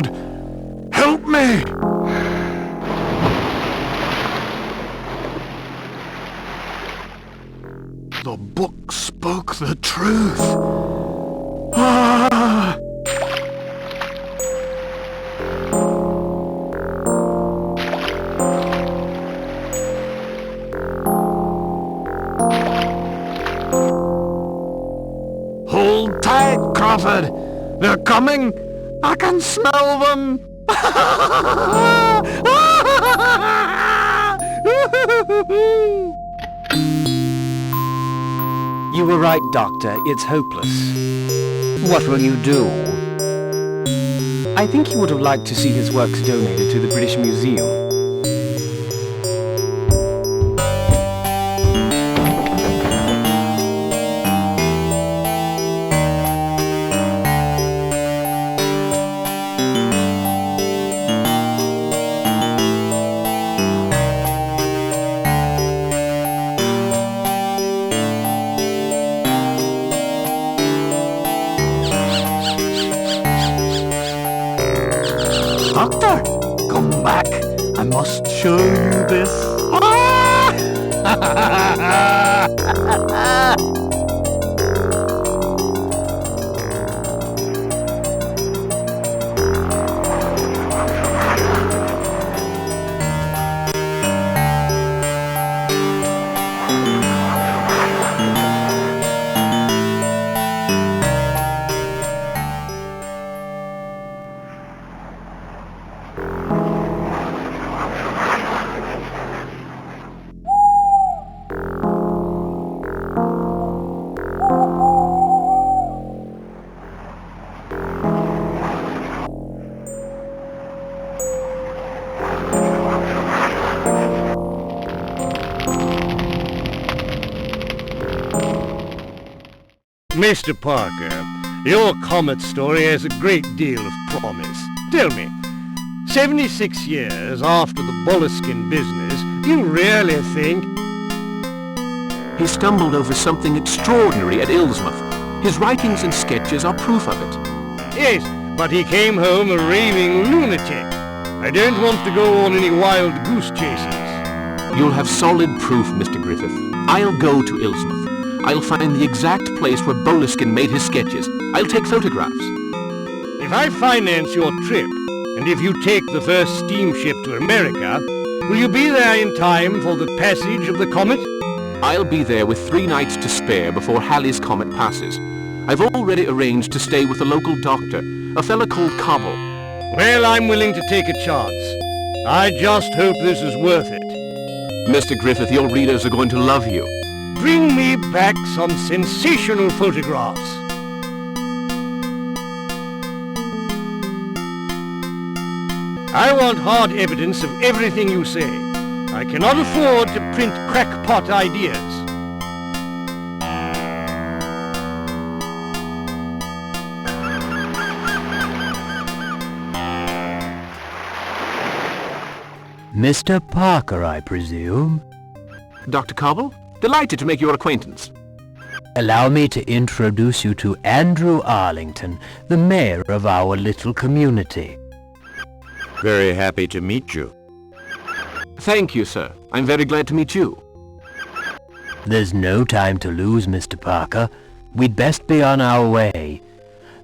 God, help me! The book spoke the truth. Ah! Hold tight, Crawford. They're coming. I can smell them. You were right, Doctor. It's hopeless. What will you do? I think he would have liked to see his works donated to the British Museum. Doctor, come back. I must show you this. Ah! Mr. Parker, your Comet story has a great deal of promise. Tell me, 76 years after the Boleskine business, you really think... He stumbled over something extraordinary at Illsmouth. His writings and sketches are proof of it. Yes, but he came home a raving lunatic. I don't want to go on any wild goose chases. You'll have solid proof, Mr. Griffith. I'll go to Illsmouth. I'll find the exact place where Boleskine made his sketches. I'll take photographs. If I finance your trip, and if you take the first steamship to America, will you be there in time for the passage of the comet? I'll be there with 3 nights to spare before Halley's Comet passes. I've already arranged to stay with a local doctor, a fella called Cobble. Well, I'm willing to take a chance. I just hope this is worth it. Mr. Griffith, your readers are going to love you. Bring me back some sensational photographs. I want hard evidence of everything you say. I cannot afford to print crackpot ideas. Mr. Parker, I presume? Dr. Cobble? Delighted to make your acquaintance. Allow me to introduce you to Andrew Arlington, the mayor of our little community. Very happy to meet you. Thank you, sir. I'm very glad to meet you. There's no time to lose, Mr. Parker. We'd best be on our way.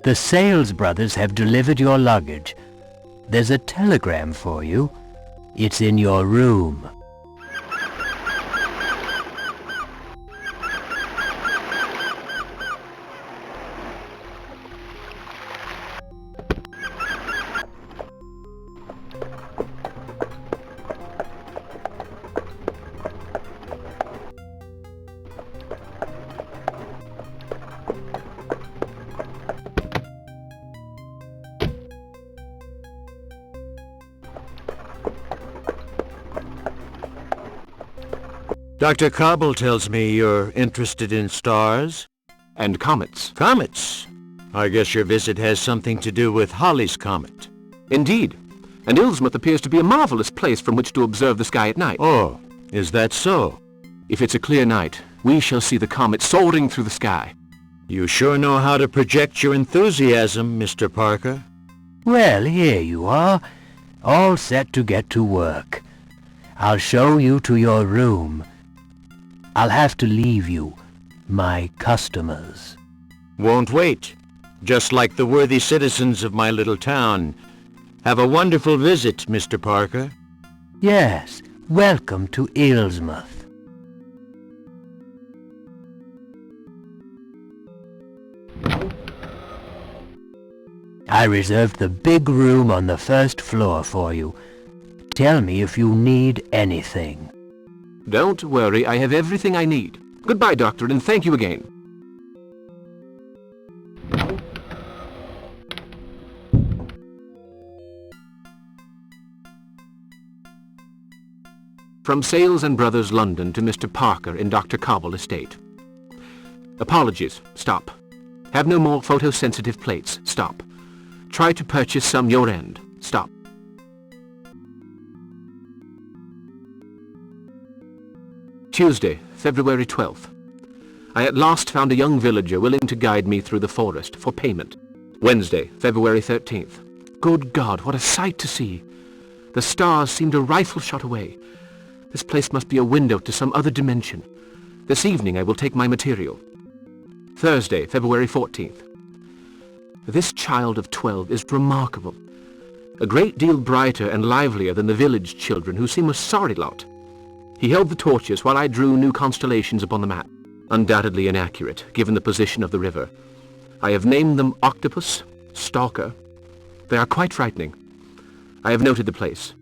The Sales brothers have delivered your luggage. There's a telegram for you. It's in your room. Dr. Cobble tells me you're interested in stars? And comets. Comets? I guess your visit has something to do with Halley's Comet. Indeed. And Illsmouth appears to be a marvelous place from which to observe the sky at night. Oh, is that so? If it's a clear night, we shall see the comet soaring through the sky. You sure know how to project your enthusiasm, Mr. Parker. Well, here you are, all set to get to work. I'll show you to your room. I'll have to leave you, my customers. Won't wait. Just like the worthy citizens of my little town. Have a wonderful visit, Mr. Parker. Yes, welcome to Illsmouth. I reserved the big room on the first floor for you. Tell me if you need anything. Don't worry, I have everything I need. Goodbye, Doctor, and thank you again. From Sales and Brothers, London, to Mr. Parker in Dr. Cobble Estate. Apologies. Stop. Have no more photosensitive plates. Stop. Try to purchase some your end. Stop. Tuesday, February 12th. I at last found a young villager willing to guide me through the forest for payment. Wednesday, February 13th. Good God, what a sight to see! The stars seemed a rifle shot away. This place must be a window to some other dimension. This evening I will take my material. Thursday, February 14th. This child of 12 is remarkable. A great deal brighter and livelier than the village children, who seem a sorry lot. He held the torches while I drew new constellations upon the map. Undoubtedly inaccurate, given the position of the river. I have named them Octopus, Stalker. They are quite frightening. I have noted the place.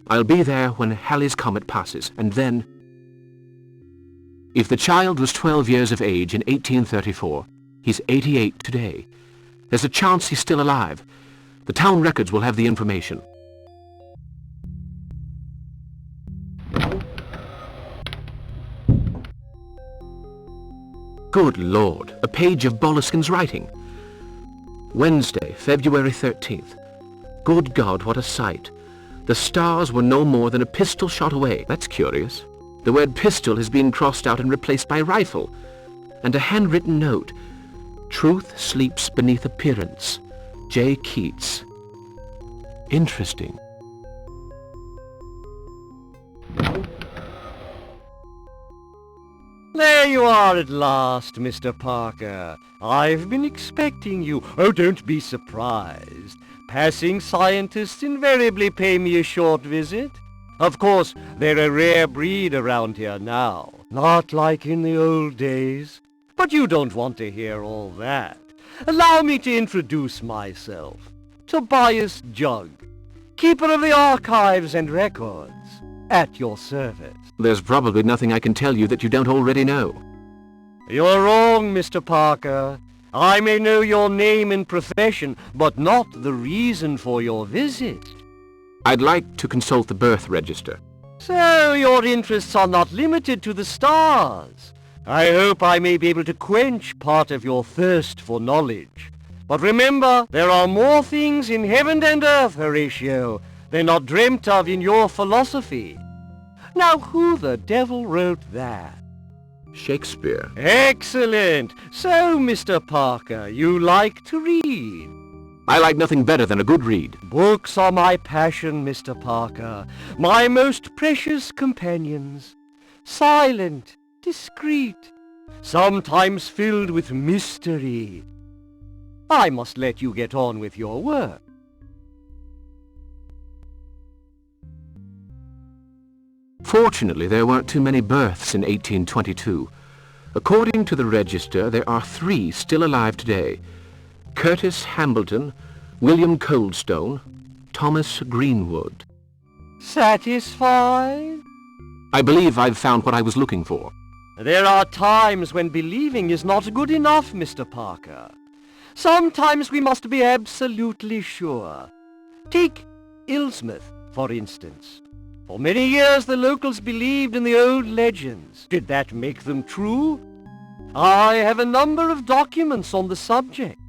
I'll be there when Halley's Comet passes, and then... If the child was 12 years of age in 1834, he's 88 today. There's a chance he's still alive. The town records will have the information. Good Lord, a page of Boleskin's writing. Wednesday, February 13th. Good God, what a sight. The stars were no more than a pistol shot away. That's curious. The word pistol has been crossed out and replaced by rifle. And a handwritten note. Truth sleeps beneath appearance. J. Keats. Interesting. There you are at last, Mr. Parker. I've been expecting you. Oh, don't be surprised. Passing scientists invariably pay me a short visit. Of course, they're a rare breed around here now. Not like in the old days. But you don't want to hear all that. Allow me to introduce myself. Tobias Jug, keeper of the archives and records, at your service. There's probably nothing I can tell you that you don't already know. You're wrong, Mr. Parker. I may know your name and profession, but not the reason for your visit. I'd like to consult the birth register. So your interests are not limited to the stars. I hope I may be able to quench part of your thirst for knowledge. But remember, there are more things in heaven and earth, Horatio, than are dreamt of in your philosophy. Now, who the devil wrote that? Shakespeare. Excellent! So, Mr. Parker, you like to read? I like nothing better than a good read. Books are my passion, Mr. Parker, my most precious companions. Silent, discreet, sometimes filled with mystery. I must let you get on with your work. Fortunately, there weren't too many births in 1822. According to the register, there are 3 still alive today. Curtis Hambleton, William Coldstone, Thomas Greenwood. Satisfied? I believe I've found what I was looking for. There are times when believing is not good enough, Mr. Parker. Sometimes we must be absolutely sure. Take Illsmouth, for instance. For many years the locals believed in the old legends. Did that make them true? I have a number of documents on the subject.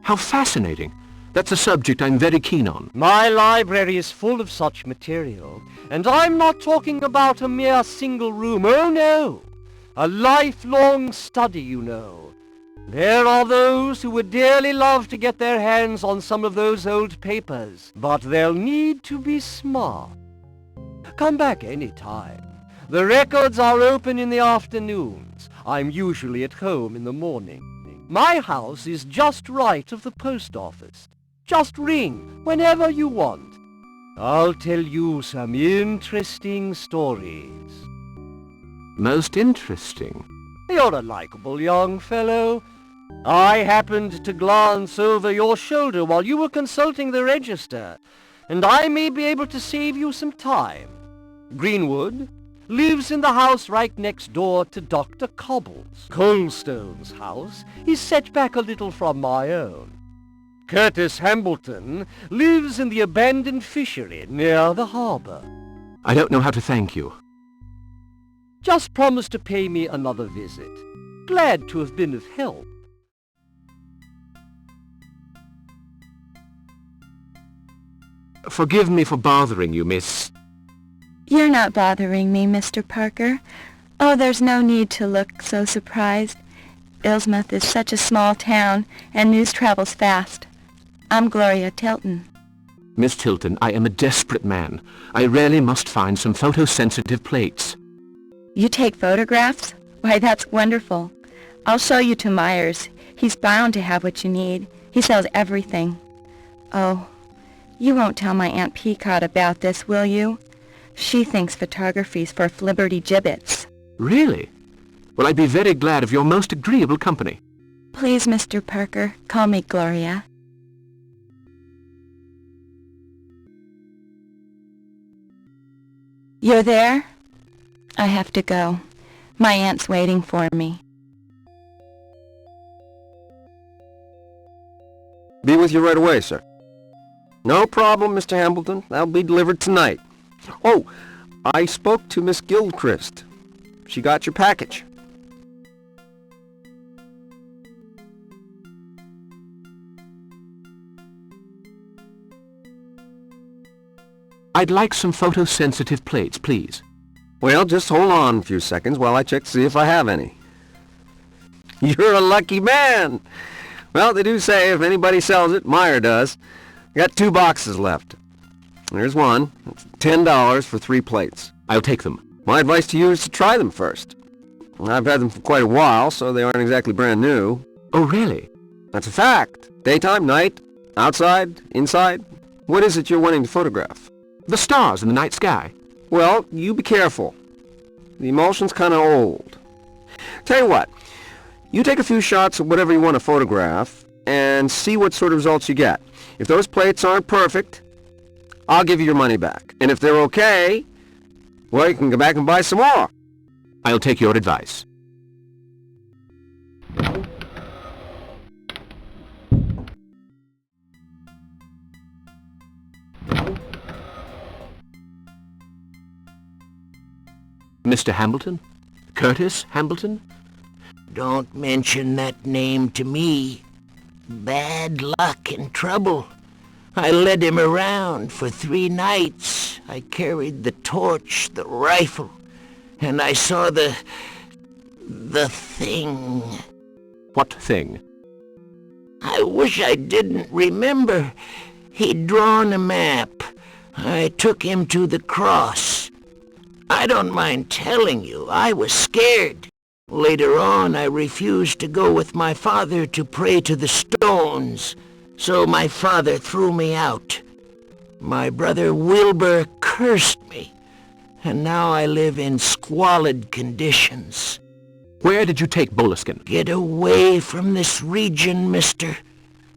How fascinating. That's a subject I'm very keen on. My library is full of such material, and I'm not talking about a mere single room. Oh, no. A lifelong study, you know. There are those who would dearly love to get their hands on some of those old papers, but they'll need to be smart. Come back any time. The records are open in the afternoons. I'm usually at home in the morning. My house is just right of the post office. Just ring whenever you want. I'll tell you some interesting stories. Most interesting. You're a likable young fellow. I happened to glance over your shoulder while you were consulting the register, and I may be able to save you some time. Greenwood lives in the house right next door to Dr. Cobble's. Coldstone's house is set back a little from my own. Curtis Hambleton lives in the abandoned fishery near the harbor. I don't know how to thank you. Just promise to pay me another visit. Glad to have been of help. Forgive me for bothering you, miss. You're not bothering me, Mr. Parker. Oh, there's no need to look so surprised. Illsmouth is such a small town, and news travels fast. I'm Gloria Tilton. Miss Tilton, I am a desperate man. I really must find some photosensitive plates. You take photographs? Why, that's wonderful. I'll show you to Myers. He's bound to have what you need. He sells everything. Oh, you won't tell my Aunt Peacock about this, will you? She thinks photography's for flibberty gibbets. Really? Well, I'd be very glad of your most agreeable company. Please, Mr. Parker, call me Gloria. You're there? I have to go. My aunt's waiting for me. Be with you right away, sir. No problem, Mr. Hambleton. That'll be delivered tonight. Oh, I spoke to Miss Gilchrist. She got your package. I'd like some photosensitive plates, please. Well, just hold on a few seconds while I check to see if I have any. You're a lucky man! Well, they do say if anybody sells it, Meyer does. I got 2 boxes left. There's one. It's $10 for 3 plates. I'll take them. My advice to you is to try them first. I've had them for quite a while, so they aren't exactly brand new. Oh, really? That's a fact. Daytime, night, outside, inside. What is it you're wanting to photograph? The stars in the night sky. Well, you be careful. The emulsion's kind of old. Tell you what, you take a few shots of whatever you want to photograph and see what sort of results you get. If those plates aren't perfect, I'll give you your money back. And if they're okay, well, you can go back and buy some more. I'll take your advice. Mr. Hambleton? Curtis Hambleton? Don't mention that name to me. Bad luck and trouble. I led him around for 3 nights. I carried the torch, the rifle, and I saw the thing. What thing? I wish I didn't remember. He'd drawn a map. I took him to the cross. I don't mind telling you, I was scared. Later on, I refused to go with my father to pray to the stones, so my father threw me out. My brother Wilbur cursed me, and now I live in squalid conditions. Where did you take Boleskine? Get away from this region, mister.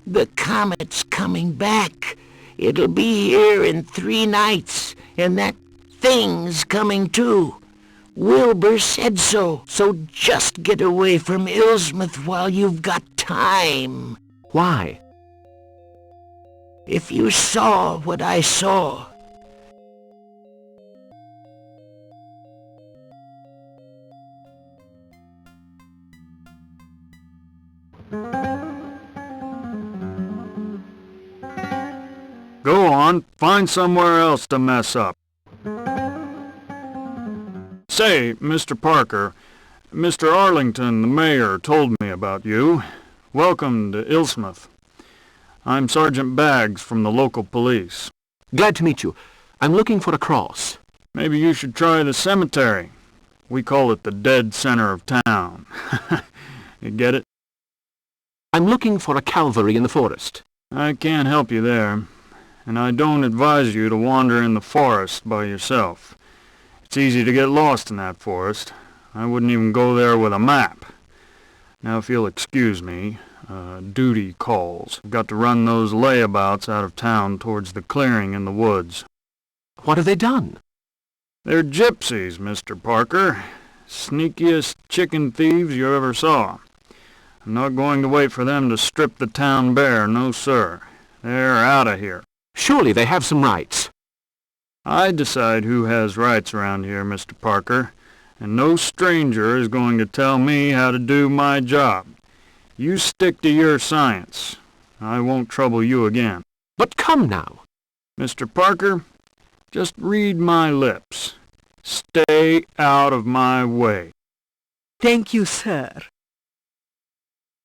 The Comet's coming back. It'll be here in 3 nights, and that thing's coming too. Wilbur said so, so just get away from Illsmouth while you've got time. Why? If you saw what I saw... Go on, find somewhere else to mess up. Say, Mr. Parker, Mr. Arlington, the mayor, told me about you. Welcome to Illsmouth. I'm Sergeant Baggs from the local police. Glad to meet you. I'm looking for a cross. Maybe you should try the cemetery. We call it the dead center of town. You get it? I'm looking for a Calvary in the forest. I can't help you there, and I don't advise you to wander in the forest by yourself. It's easy to get lost in that forest. I wouldn't even go there with a map. Now, if you'll excuse me, duty calls. I've got to run those layabouts out of town towards the clearing in the woods. What have they done? They're gypsies, Mr. Parker. Sneakiest chicken thieves you ever saw. I'm not going to wait for them to strip the town bare, no sir. They're out of here. Surely they have some rights. I decide who has rights around here, Mr. Parker, and no stranger is going to tell me how to do my job. You stick to your science. I won't trouble you again. But come now. Mr. Parker, just read my lips. Stay out of my way. Thank you, sir.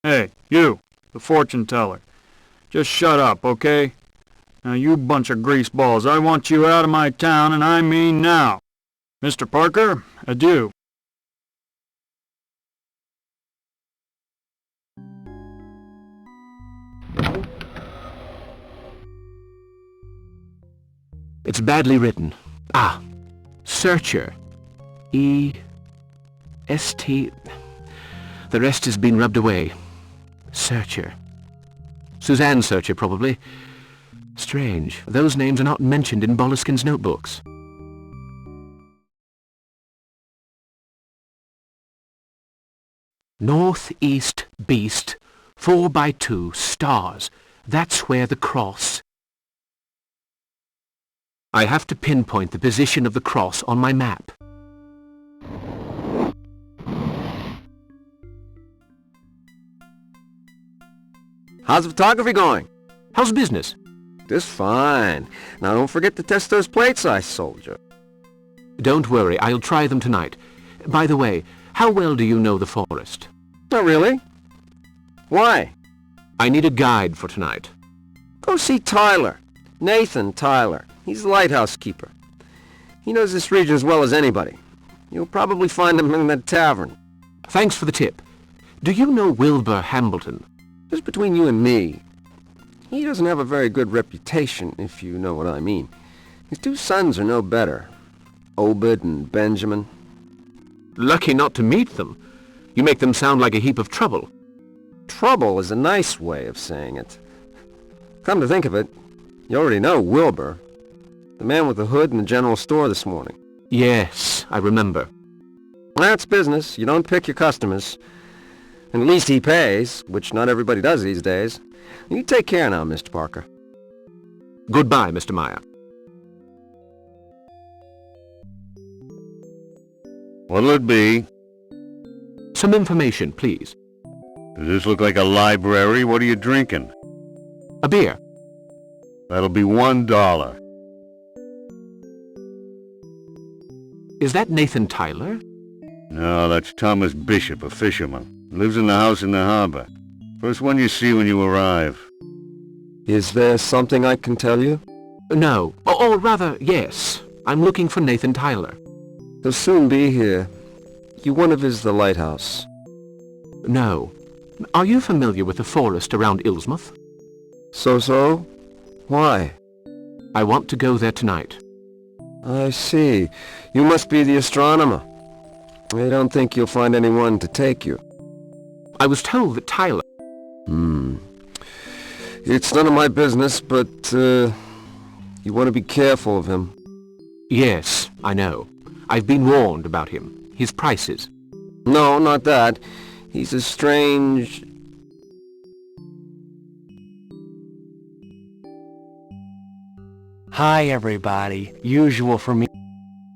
Hey, you, the fortune teller. Just shut up, okay? Now, you bunch of greaseballs, I want you out of my town, and I mean now. Mr. Parker, adieu. It's badly written. Ah, Searcher. E-S-T... The rest has been rubbed away. Searcher. Suzanne Searcher, probably. Strange. Those names are not mentioned in Boleskin's notebooks. Northeast Beast, 4x2 stars. That's where the cross... I have to pinpoint the position of the cross on my map. How's the photography going? How's business? Just fine. Now don't forget to test those plates I sold you. Don't worry, I'll try them tonight. By the way, how well do you know the forest? Not really. Why? I need a guide for tonight. Go see Tyler. Nathan Tyler. He's the lighthouse keeper. He knows this region as well as anybody. You'll probably find him in that tavern. Thanks for the tip. Do you know Wilbur Hambleton? Just between you and me, he doesn't have a very good reputation, if you know what I mean. His two sons are no better. Obed and Benjamin. Lucky not to meet them. You make them sound like a heap of trouble. Trouble is a nice way of saying it. Come to think of it, you already know Wilbur. The man with the hood in the general store this morning. Yes, I remember. That's business. You don't pick your customers. And at least he pays, which not everybody does these days. You take care now, Mr. Parker. Goodbye, Mr. Meyer. What'll it be? Some information, please. Does this look like a library? What are you drinking? A beer. That'll be $1. Is that Nathan Tyler? No, that's Thomas Bishop, a fisherman. Lives in the house in the harbor. First one you see when you arrive. Is there something I can tell you? No. Or rather, yes. I'm looking for Nathan Tyler. He'll soon be here. You one of his the lighthouse? No. Are you familiar with the forest around Illsmouth? So? Why? I want to go there tonight. I see. You must be the astronomer. I don't think you'll find anyone to take you. I was told that Tyler... It's none of my business, but, you want to be careful of him. Yes, I know. I've been warned about him. His prices. No, not that. He's a strange... Hi, everybody. Usual for me.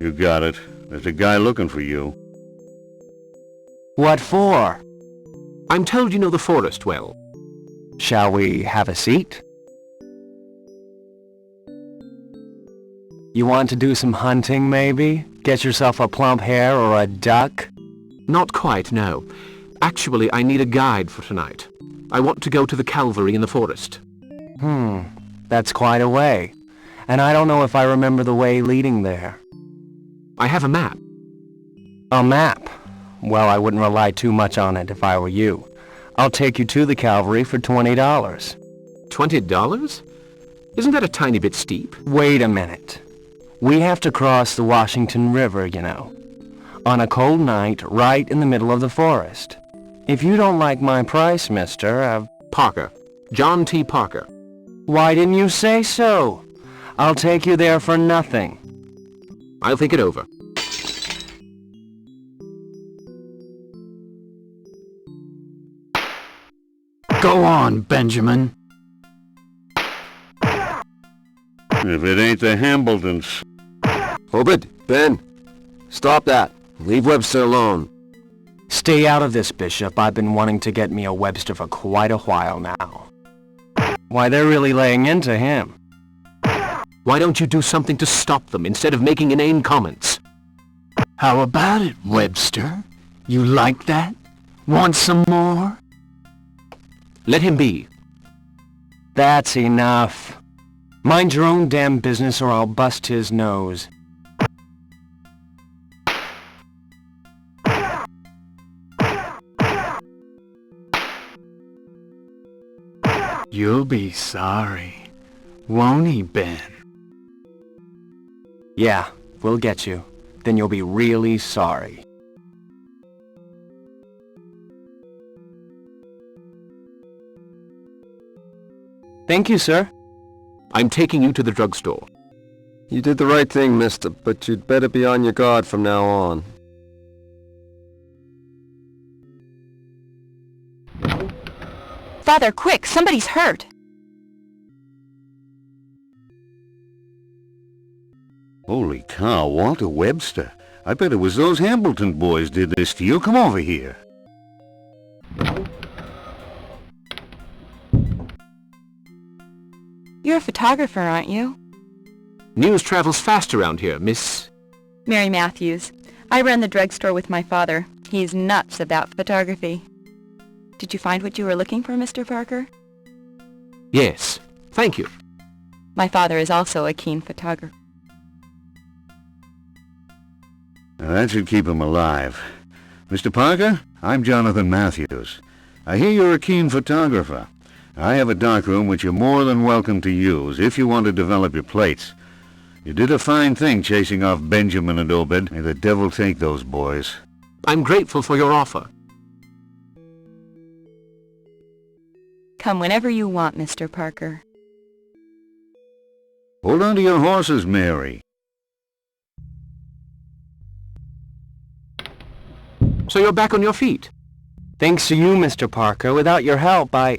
You got it. There's a guy looking for you. What for? I'm told you know the forest well. Shall we have a seat? You want to do some hunting, maybe? Get yourself a plump hare or a duck? Not quite, no. Actually, I need a guide for tonight. I want to go to the Calvary in the forest. That's quite a way. And I don't know if I remember the way leading there. I have a map. A map? Well, I wouldn't rely too much on it if I were you. I'll take you to the Calvary for $20. $20? Isn't that a tiny bit steep? Wait a minute. We have to cross the Washington River, you know. On a cold night, right in the middle of the forest. If you don't like my price, mister, Parker. John T. Parker. Why didn't you say so? I'll take you there for nothing. I'll think it over. Go on, Benjamin. If it ain't the Hambletons. Obed, Ben, stop that. Leave Webster alone. Stay out of this, Bishop. I've been wanting to get me a Webster for quite a while now. Why, they're really laying into him. Why don't you do something to stop them instead of making inane comments? How about it, Webster? You like that? Want some more? Let him be. That's enough. Mind your own damn business or I'll bust his nose. You'll be sorry, won't he, Ben? Yeah, we'll get you. Then you'll be really sorry. Thank you, sir. I'm taking you to the drugstore. You did the right thing, mister, but you'd better be on your guard from now on. Father, quick! Somebody's hurt! Holy cow, Walter Webster. I bet it was those Hambleton boys did this to you. Come over here. You're a photographer, aren't you? News travels fast around here, Miss... Mary Matthews. I run the drugstore with my father. He's nuts about photography. Did you find what you were looking for, Mr. Parker? Yes, thank you. My father is also a keen photographer. Now, that should keep him alive. Mr. Parker, I'm Jonathan Matthews. I hear you're a keen photographer. I have a darkroom which you're more than welcome to use if you want to develop your plates. You did a fine thing chasing off Benjamin and Obed. May the devil take those boys. I'm grateful for your offer. Come whenever you want, Mr. Parker. Hold on to your horses, Mary. So you're back on your feet? Thanks to you, Mr. Parker. Without your help, I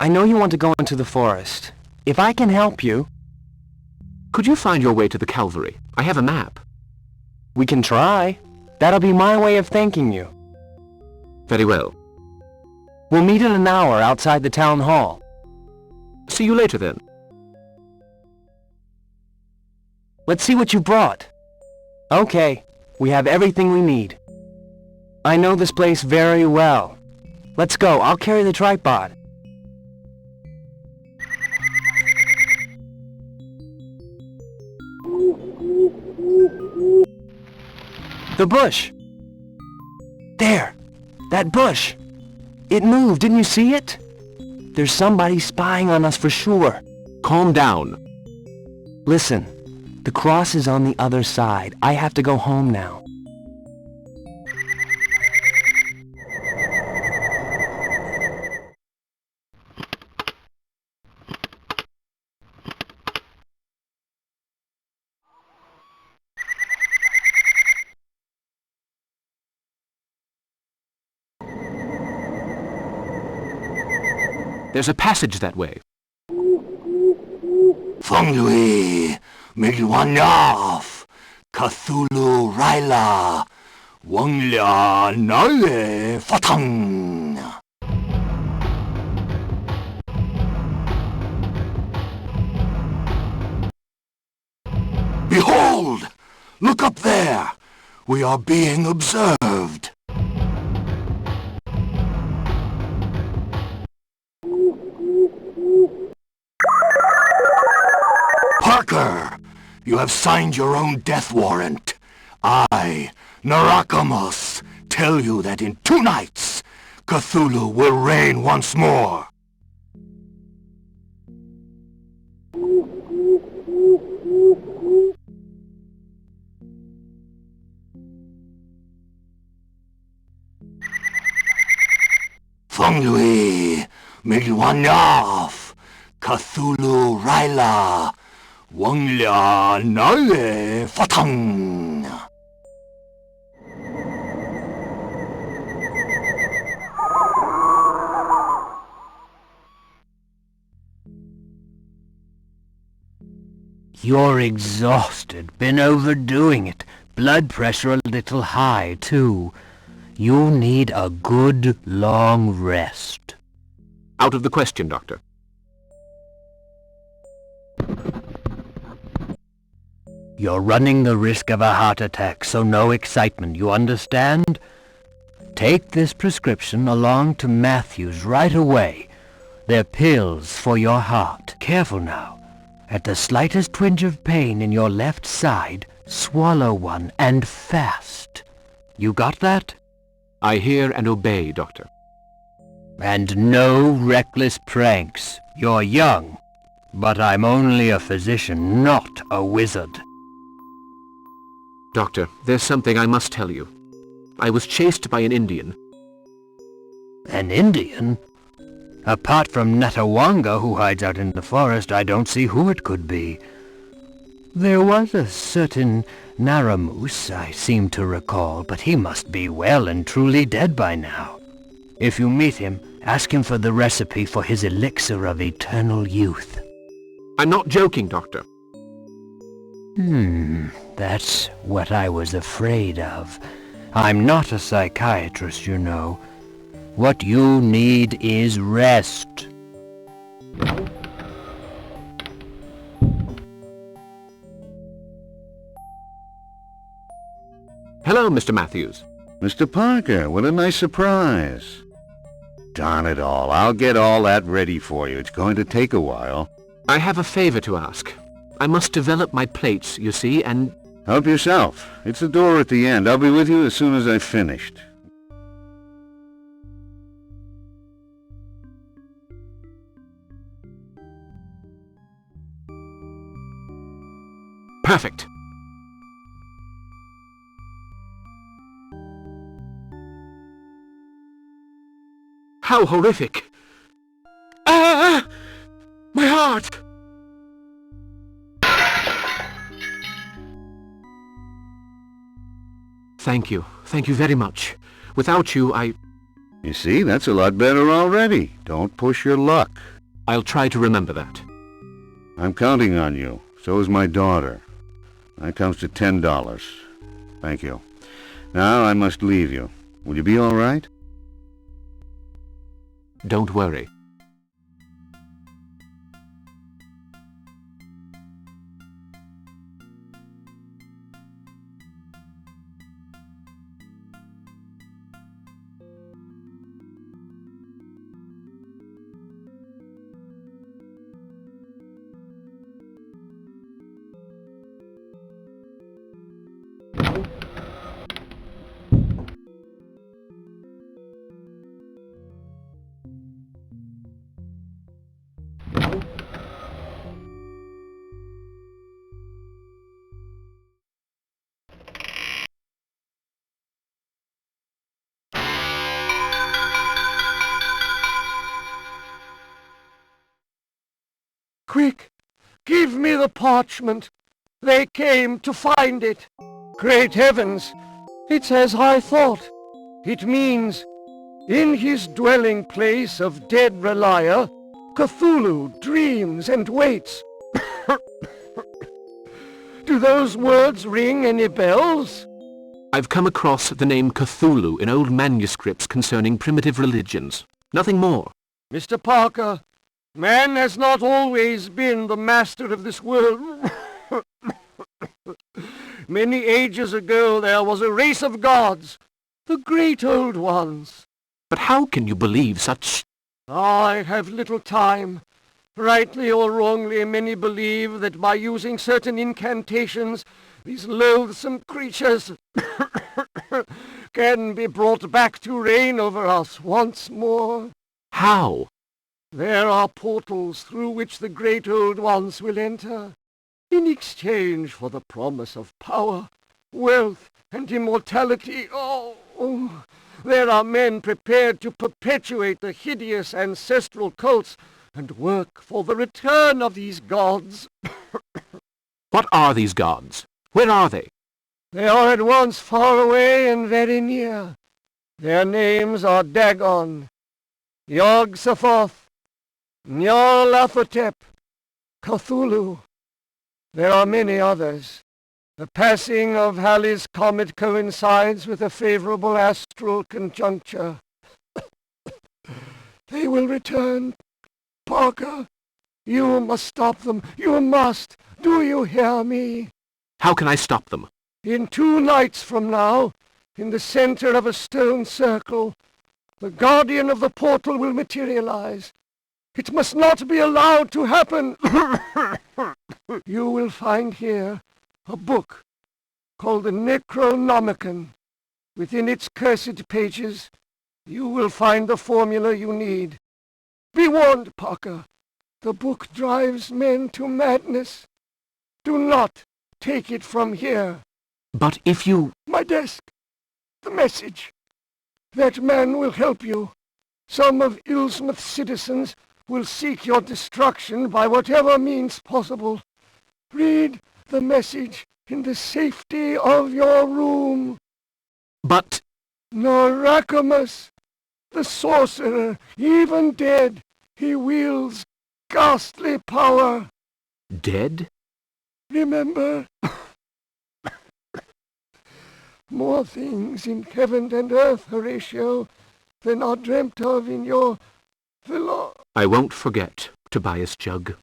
know you want to go into the forest. If I can help you... Could you find your way to the Calvary? I have a map. We can try. That'll be my way of thanking you. Very well. We'll meet in an hour outside the town hall. See you later, then. Let's see what you brought. Okay, we have everything we need. I know this place very well. Let's go. I'll carry the tripod. The bush! There! That bush! It moved, didn't you see it? There's somebody spying on us for sure. Calm down. Listen, the cross is on the other side. I have to go home now. There's a passage that way. Fungui, Milwanaf, Cthulhu Raila, Wanglia Nale Fatang. Behold! Look up there! We are being observed. Parker, you have signed your own death warrant. I, Narakamus, tell you that in 2 nights, Cthulhu will reign once more. Fenglui, Milwanyaf, Cthulhu Raila, Wanglia Nale Fatang. You're exhausted, been overdoing it. Blood pressure a little high, too. You'll need a good, long rest. Out of the question, Doctor. You're running the risk of a heart attack, so no excitement, you understand? Take this prescription along to Matthews right away. They're pills for your heart. Careful now. At the slightest twinge of pain in your left side, swallow one, and fast. You got that? I hear and obey, Doctor. And no reckless pranks. You're young, but I'm only a physician, not a wizard. Doctor, there's something I must tell you. I was chased by an Indian. An Indian? Apart from Natawanga, who hides out in the forest, I don't see who it could be. There was a certain Naramoose, I seem to recall, but he must be well and truly dead by now. If you meet him, ask him for the recipe for his elixir of eternal youth. I'm not joking, Doctor. That's what I was afraid of. I'm not a psychiatrist, you know. What you need is rest. Hello, Mr. Matthews. Mr. Parker, what a nice surprise. Darn it all, I'll get all that ready for you. It's going to take a while. I have a favor to ask. I must develop my plates, you see, and... Help yourself. It's the door at the end. I'll be with you as soon as I've finished. Perfect. How horrific! Ah! My heart! Thank you. Thank you very much. Without you, You see, that's a lot better already. Don't push your luck. I'll try to remember that. I'm counting on you. So is my daughter. That comes to $10. Thank you. Now I must leave you. Will you be all right? Don't worry. Quick! Give me the parchment! They came to find it! Great heavens! It's as I thought! It means, in his dwelling place of dead Relia, Cthulhu dreams and waits. Do those words ring any bells? I've come across the name Cthulhu in old manuscripts concerning primitive religions. Nothing more. Mr. Parker, man has not always been the master of this world. Many ages ago there was a race of gods, the great old ones. But how can you believe such... I have little time, Rightly or wrongly, many believe that by using certain incantations, these loathsome creatures can be brought back to reign over us once more. How? There are portals through which the great old ones will enter, in exchange for the promise of power, wealth, and immortality. Oh, there are men prepared to perpetuate the hideous ancestral cults and work for the return of these gods. What are these gods? Where are they? They are at once far away and very near. Their names are Dagon, Yog-Sothoth, Nyarlathotep, Cthulhu. There are many others. The passing of Halley's Comet coincides with a favorable astral conjuncture. They will return. Parker, you must stop them. You must. Do you hear me? How can I stop them? In 2 nights from now, in the center of a stone circle, the guardian of the portal will materialize. It must not be allowed to happen. You will find here a book called the Necronomicon. Within its cursed pages, you will find the formula you need. Be warned, Parker. The book drives men to madness. Do not take it from here. But if you... My desk. The message. That man will help you. Some of Illsmouth's citizens will seek your destruction by whatever means possible. Read the message in the safety of your room. But... Narakamus, the sorcerer, even dead, he wields ghastly power. Dead? Remember, more things in heaven and earth, Horatio, than are dreamt of in your villa. I won't forget, Tobias Jug.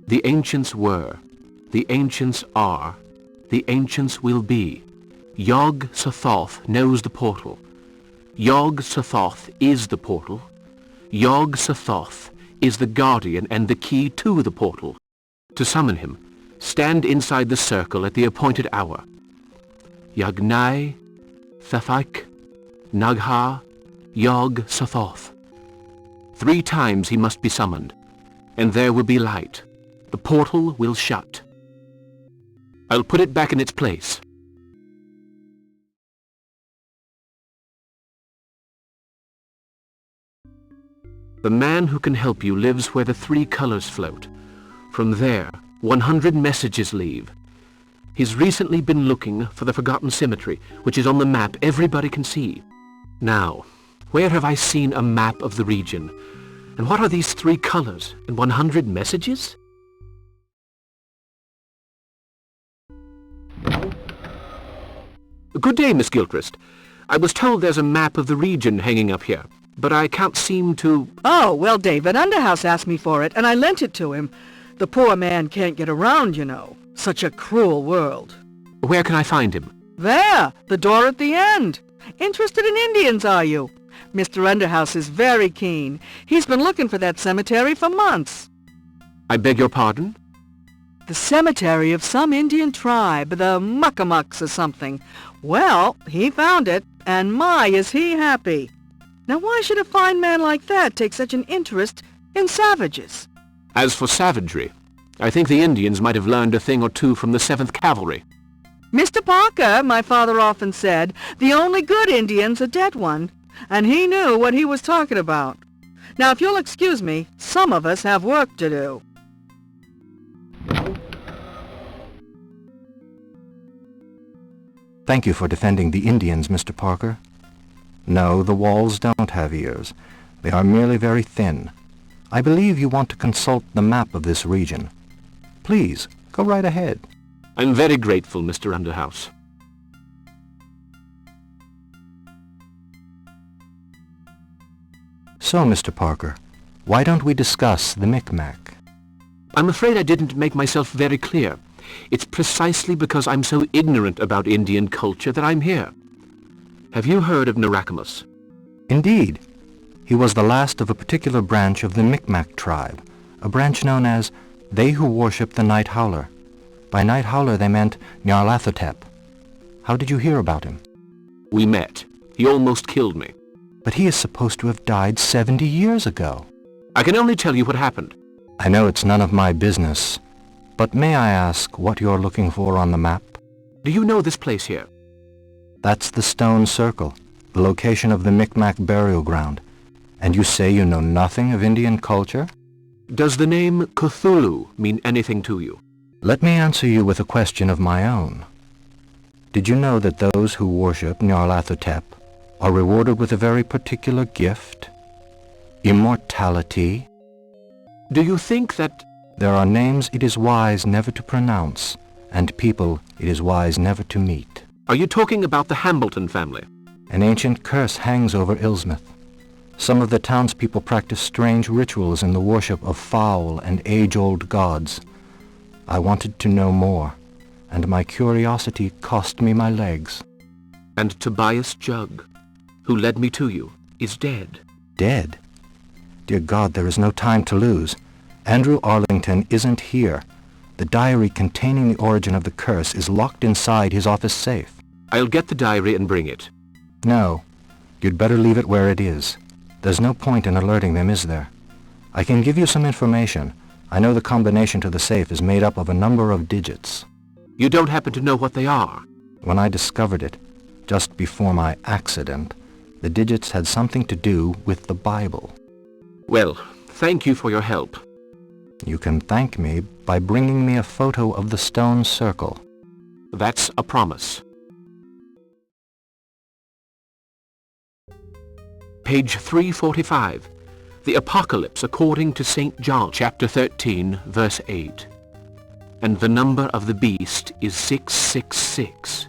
The ancients were, the ancients are, the ancients will be. Yog-Sothoth knows the portal. Yog-Sothoth is the portal. Yog-Sothoth is the guardian and the key to the portal. To summon him, stand inside the circle at the appointed hour. Yagnai, Thafik, Nagha, Yog-Sothoth. 3 times he must be summoned, and there will be light. The portal will shut. I'll put it back in its place. The man who can help you lives where the 3 colors float. From there, 100 messages leave. He's recently been looking for the forgotten cemetery, which is on the map everybody can see. Now, where have I seen a map of the region? And what are these 3 colors and 100 messages? Good day, Miss Gilchrist. I was told there's a map of the region hanging up here, but I can't seem to... Oh, well, David Underhouse asked me for it, and I lent it to him. The poor man can't get around, you know. Such a cruel world. Where can I find him? There, the door at the end. Interested in Indians, are you? Mr. Underhouse is very keen. He's been looking for that cemetery for months. I beg your pardon? The cemetery of some Indian tribe, the Muckamucks or something. Well, he found it, and my, is he happy. Now why should a fine man like that take such an interest in savages? As for savagery, I think the Indians might have learned a thing or two from the 7th Cavalry. Mr. Parker, my father often said, the only good Indian's a dead one, and he knew what he was talking about. Now, if you'll excuse me, some of us have work to do. Thank you for defending the Indians, Mr. Parker. No, the walls don't have ears. They are merely very thin. I believe you want to consult the map of this region. Please, go right ahead. I'm very grateful, Mr. Underhouse. So, Mr. Parker, why don't we discuss the Micmac? I'm afraid I didn't make myself very clear. It's precisely because I'm so ignorant about Indian culture that I'm here. Have you heard of Narakamus? Indeed. He was the last of a particular branch of the Micmac tribe, a branch known as they who worship the Night Howler. By Night Howler they meant Nyarlathotep. How did you hear about him? We met. He almost killed me. But he is supposed to have died 70 years ago. I can only tell you what happened. I know it's none of my business, but may I ask what you're looking for on the map? Do you know this place here? That's the Stone Circle, the location of the Micmac burial ground. And you say you know nothing of Indian culture? Does the name Cthulhu mean anything to you? Let me answer you with a question of my own. Did you know that those who worship Nyarlathotep are rewarded with a very particular gift? Immortality? Do you think that... There are names it is wise never to pronounce, and people it is wise never to meet. Are you talking about the Hambleton family? An ancient curse hangs over Illsmouth. Some of the townspeople practice strange rituals in the worship of foul and age-old gods. I wanted to know more, and my curiosity cost me my legs. And Tobias Jugg, who led me to you, is dead. Dead? Dear God, there is no time to lose. Andrew Arlington isn't here. The diary containing the origin of the curse is locked inside his office safe. I'll get the diary and bring it. No, you'd better leave it where it is. There's no point in alerting them, is there? I can give you some information. I know the combination to the safe is made up of a number of digits. You don't happen to know what they are? When I discovered it, just before my accident, the digits had something to do with the Bible. Well, thank you for your help. You can thank me by bringing me a photo of the Stone Circle. That's a promise. Page 345. The Apocalypse according to St. John, chapter 13, verse 8. And the number of the beast is 666.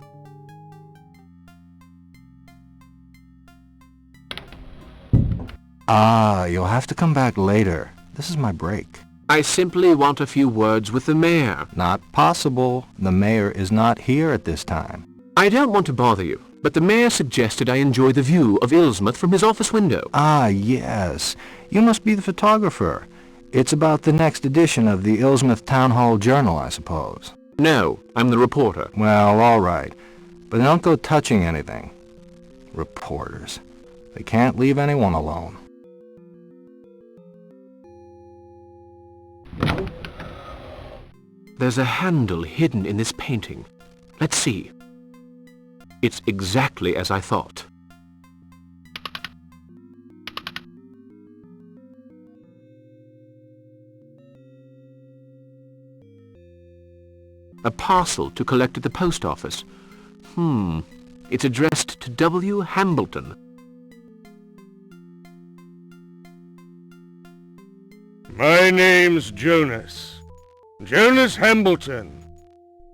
Ah, you'll have to come back later. This is my break. I simply want a few words with the mayor. Not possible. The mayor is not here at this time. I don't want to bother you, but the mayor suggested I enjoy the view of Illsmouth from his office window. Ah, yes. You must be the photographer. It's about the next edition of the Illsmouth Town Hall Journal, I suppose. No, I'm the reporter. Well, all right. But don't go touching anything. Reporters. They can't leave anyone alone. There's a handle hidden in this painting. Let's see. It's exactly as I thought. A parcel to collect at the post office. It's addressed to W. Hambleton. My name's Jonas. Jonas Hambleton.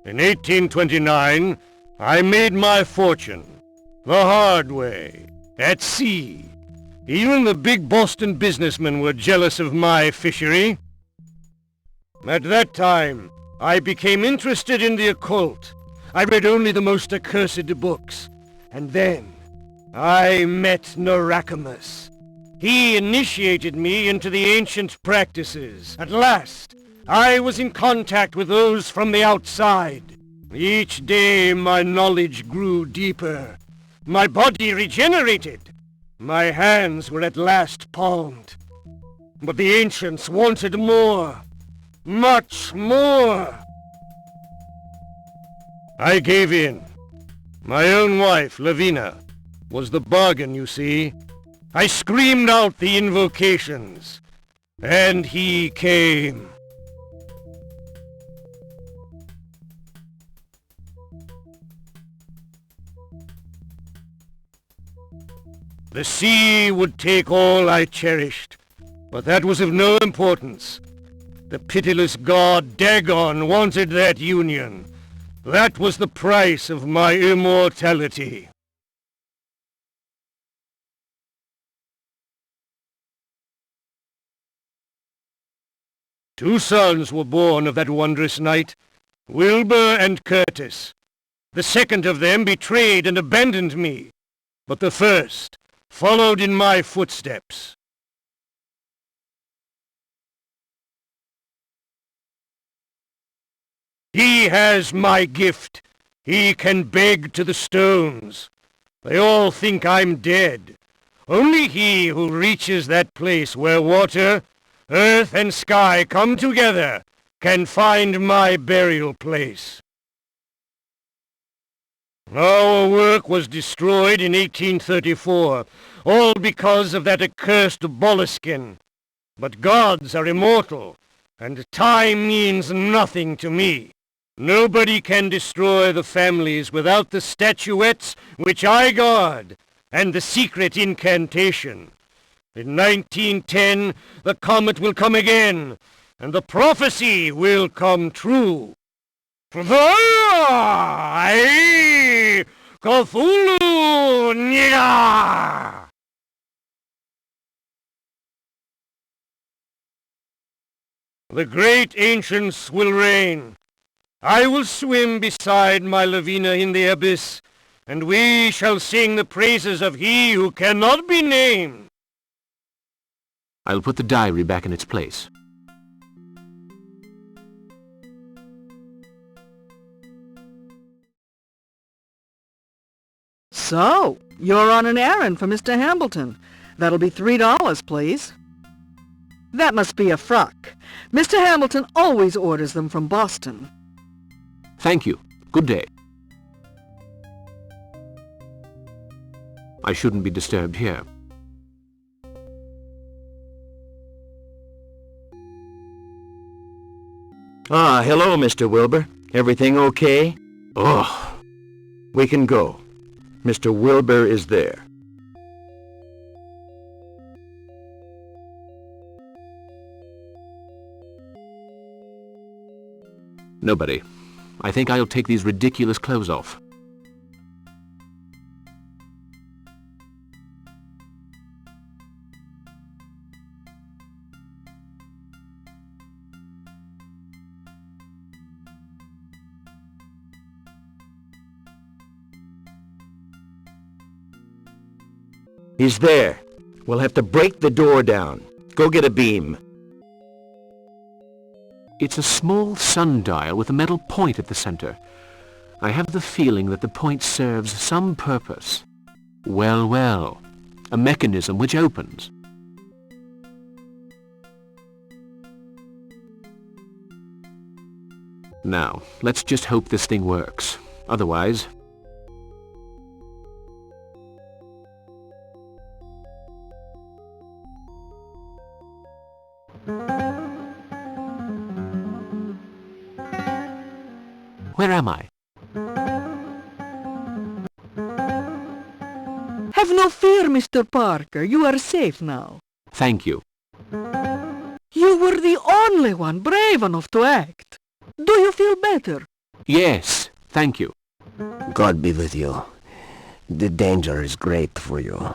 In 1829, I made my fortune. The hard way. At sea. Even the big Boston businessmen were jealous of my fishery. At that time, I became interested in the occult. I read only the most accursed books. And then, I met Narakamus. He initiated me into the ancient practices. At last, I was in contact with those from the outside. Each day my knowledge grew deeper. My body regenerated. My hands were at last palmed. But the ancients wanted more. Much more. I gave in. My own wife, Lavina, was the bargain, you see. I screamed out the invocations. And he came. The sea would take all I cherished, but that was of no importance. The pitiless god Dagon wanted that union. That was the price of my immortality. Two sons were born of that wondrous night, Wilbur and Curtis. The second of them betrayed and abandoned me. but the first followed in my footsteps. He has my gift. He can beg to the stones. They all think I'm dead. Only he who reaches that place where water, earth and sky come together can find my burial place. Our work was destroyed in 1834, all because of that accursed Boleskine. But gods are immortal, and time means nothing to me. Nobody can destroy the families without the statuettes which I guard, and the secret incantation. In 1910, the comet will come again, and the prophecy will come true. Aye! Cthulhu! Nya! The great ancients will reign. I will swim beside my Lavina in the abyss, and we shall sing the praises of he who cannot be named. I'll put the diary back in its place. So, you're on an errand for Mr. Hambleton. That'll be $3, please. That must be a frock. Mr. Hambleton always orders them from Boston. Thank you. Good day. I shouldn't be disturbed here. Ah, hello, Mr. Wilbur. Everything okay? Oh, We can go. Mr. Wilbur is there. nobody. I think I'll take these ridiculous clothes off. He's there. We'll have to break the door down. Go get a beam. It's a small sundial with a metal point at the center. I have the feeling that the point serves some purpose. Well, well, a mechanism which opens. Now, let's just hope this thing works. Otherwise... Where am I? Have no fear, Mr. Parker. You are safe now. Thank you. You were the only one brave enough to act. Do you feel better? Yes, thank you. God be with you. The danger is great for you.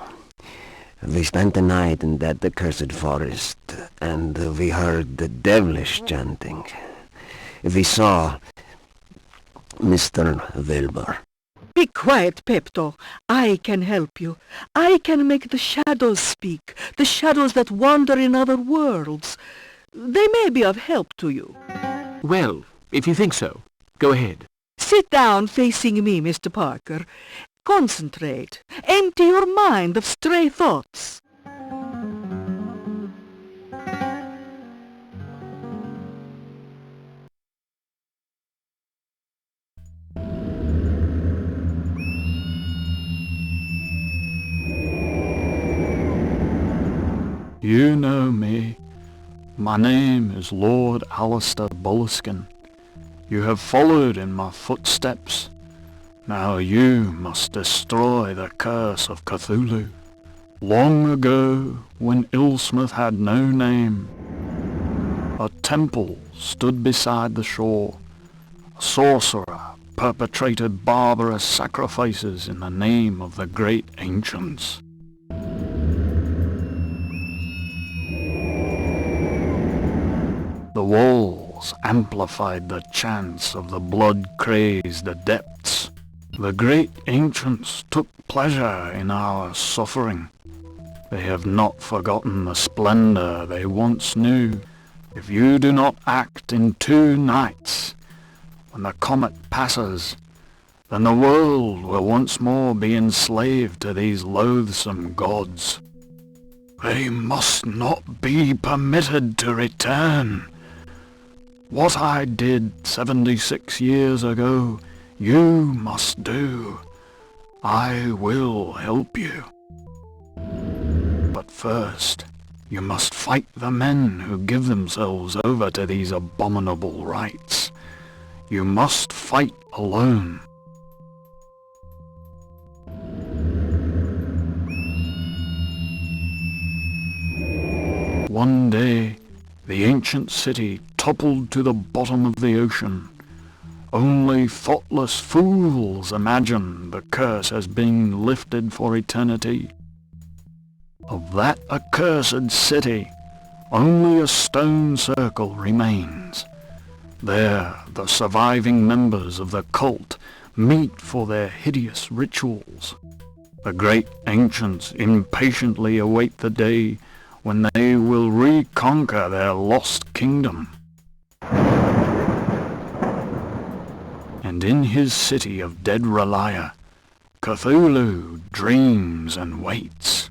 We spent the night in that accursed forest, and we heard the devilish chanting. We saw Mr. Wilbur. Be quiet, Pepto. I can help you. I can make the shadows speak, the shadows that wander in other worlds. They may be of help to you. Well, if you think so, go ahead. Sit down facing me, Mr. Parker. Concentrate. Empty your mind of stray thoughts. You know me. My name is Lord Alistair Boleskine. You have followed in my footsteps. Now you must destroy the curse of Cthulhu. Long ago, when Illsmouth had no name, a temple stood beside the shore. A sorcerer perpetrated barbarous sacrifices in the name of the great ancients. The walls amplified the chants of the blood-crazed adepts. The great ancients took pleasure in our suffering. They have not forgotten the splendor they once knew. If you do not act in 2 nights, when the comet passes, then the world will once more be enslaved to these loathsome gods. They must not be permitted to return. What I did 76 years ago, you must do. I will help you. But first, you must fight the men who give themselves over to these abominable rites. You must fight alone. One day, the ancient city toppled to the bottom of the ocean. Only thoughtless fools imagine the curse has been lifted for eternity. Of that accursed city, only a stone circle remains. There, the surviving members of the cult meet for their hideous rituals. The great ancients impatiently await the day when they will reconquer their lost kingdom. And in his city of dead Relia, Cthulhu dreams and waits.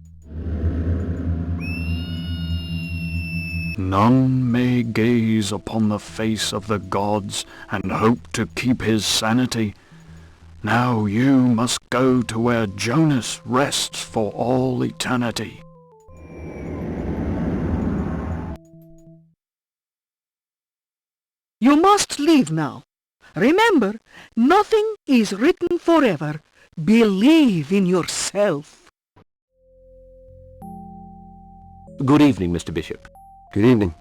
None may gaze upon the face of the gods and hope to keep his sanity. Now you must go to where Jonas rests for all eternity. You must leave now. Remember, nothing is written forever. Believe in yourself. Good evening, Mr. Bishop. Good evening.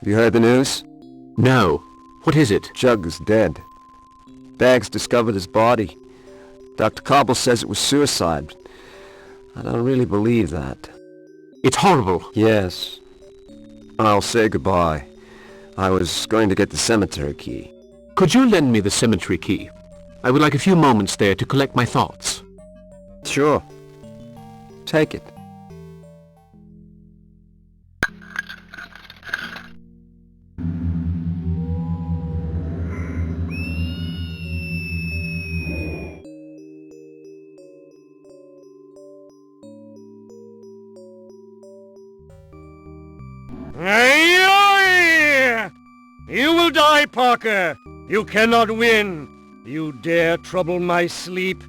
Have you heard the news? No. What is it? Jug's dead. Baggs discovered his body. Dr. Cobble says it was suicide. I don't really believe that. It's horrible. Yes. I'll say goodbye. I was going to get the cemetery key. Could you lend me the cemetery key? I would like a few moments there to collect my thoughts. Sure. Take it. You will die, Parker. You cannot win. You dare trouble my sleep.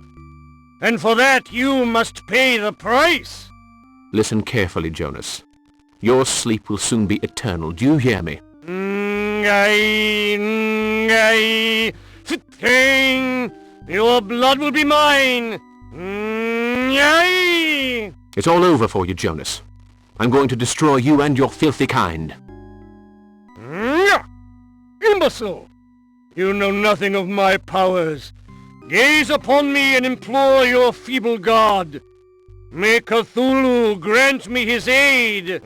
And for that you must pay the price. Listen carefully, Jonas. Your sleep will soon be eternal. Do you hear me? Your blood will be mine. It's all over for you, Jonas. I'm going to destroy you and your filthy kind. Imbecile! You know nothing of my powers. Gaze upon me and implore your feeble god. May Cthulhu grant me his aid.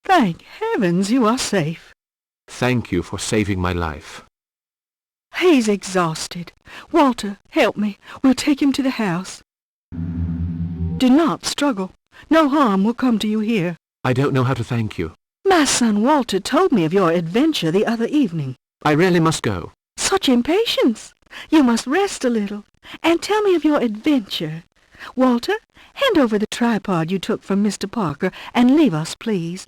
Thank heavens you are safe. Thank you for saving my life. He's exhausted. Walter, help me. We'll take him to the house. Do not struggle. No harm will come to you here. I don't know how to thank you. My son Walter told me of your adventure the other evening. I really must go. Such impatience. You must rest a little, and tell me of your adventure. Walter, hand over the tripod you took from Mr. Parker, and leave us, please.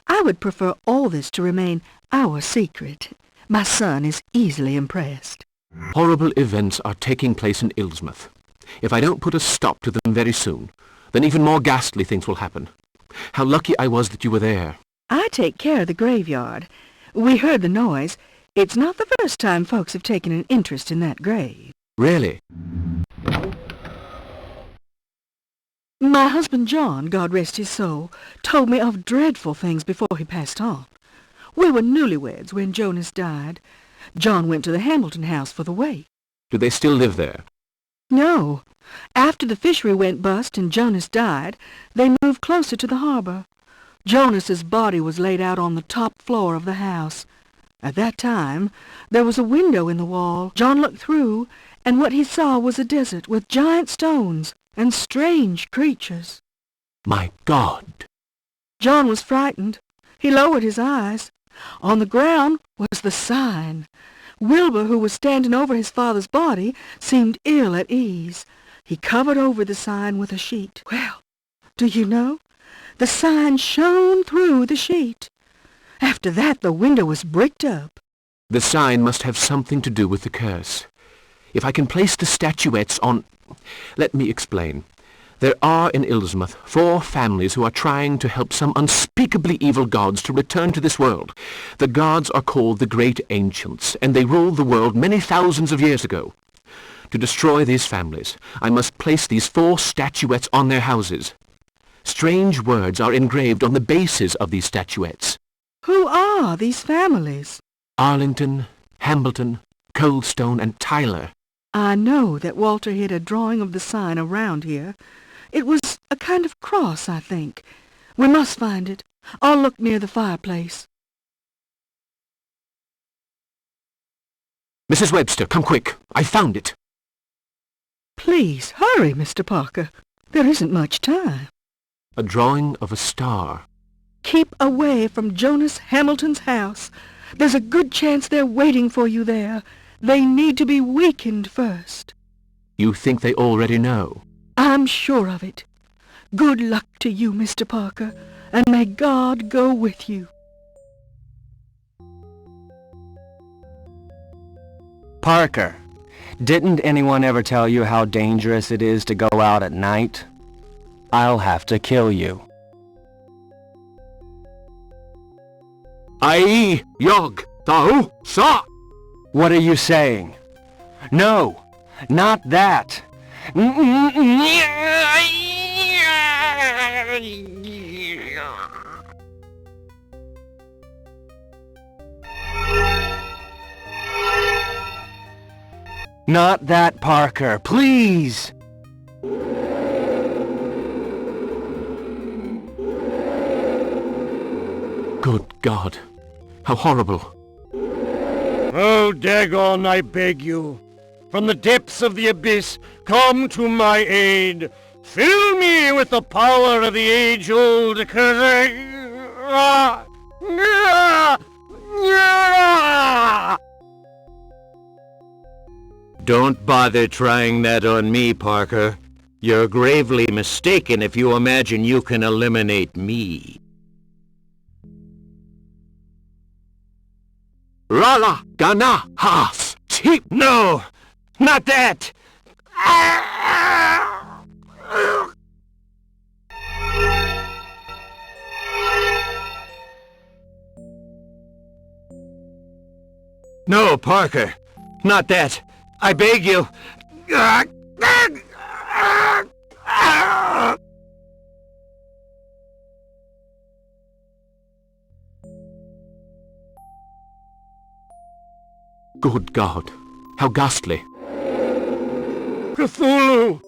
I would prefer all this to remain our secret. My son is easily impressed. Horrible events are taking place in Illsmouth. If I don't put a stop to them very soon, then even more ghastly things will happen. How lucky I was that you were there. I take care of the graveyard. We heard the noise. It's not the first time folks have taken an interest in that grave. Really? My husband John, God rest his soul, told me of dreadful things before he passed on. We were newlyweds when Jonas died. John went to the Hamilton house for the wake. Do they still live there? No. After the fishery went bust and Jonas died, they moved closer to the harbor. Jonas's body was laid out on the top floor of the house. At that time, there was a window in the wall. John looked through, and what he saw was a desert with giant stones and strange creatures. My God! John was frightened. He lowered his eyes. On the ground was the sign. Wilbur, who was standing over his father's body, seemed ill at ease. He covered over the sign with a sheet. Well, do you know? The sign shone through the sheet. After that, the window was bricked up. The sign must have something to do with the curse. If I can place the statuettes on... Let me explain. There are in Illsmouth 4 families who are trying to help some unspeakably evil gods to return to this world. The gods are called the Great Ancients, and they ruled the world many thousands of years ago. To destroy these families, I must place these 4 statuettes on their houses. Strange words are engraved on the bases of these statuettes. Who are these families? Arlington, Hambleton, Coldstone, and Tyler. I know that Walter hid a drawing of the sign around here. It was a kind of cross, I think. We must find it. I'll look near the fireplace. Mrs. Webster, come quick. I found it. Please, hurry, Mr. Parker. There isn't much time. A drawing of a star. Keep away from Jonas Hamilton's house. There's a good chance they're waiting for you there. They need to be weakened first. You think they already know? I'm sure of it. Good luck to you, Mr. Parker, and may God go with you. Parker, didn't anyone ever tell you how dangerous it is to go out at night? I'll have to kill you. Ai, Yog, Tao, Sa! What are you saying? No, not that. Not that, Parker, please! Good God, how horrible. Oh, Dagon, I beg you, from the depths of the abyss, come to my aid. Fill me with the power of the age-old curse. Don't bother trying that on me, Parker. You're gravely mistaken if you imagine you can eliminate me. Rala, Gana, Haas, Cheap. No, not that. No, Parker, not that. I beg you. Good God, how ghastly. Cthulhu,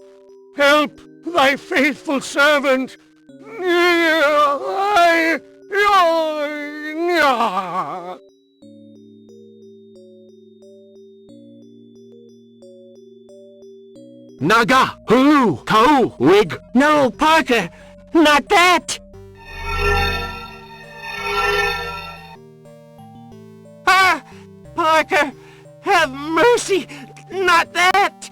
help thy faithful servant. Naga, Hulu, Kau, Wig. No, Parker, not that! Ah! Parker, have mercy! Not that!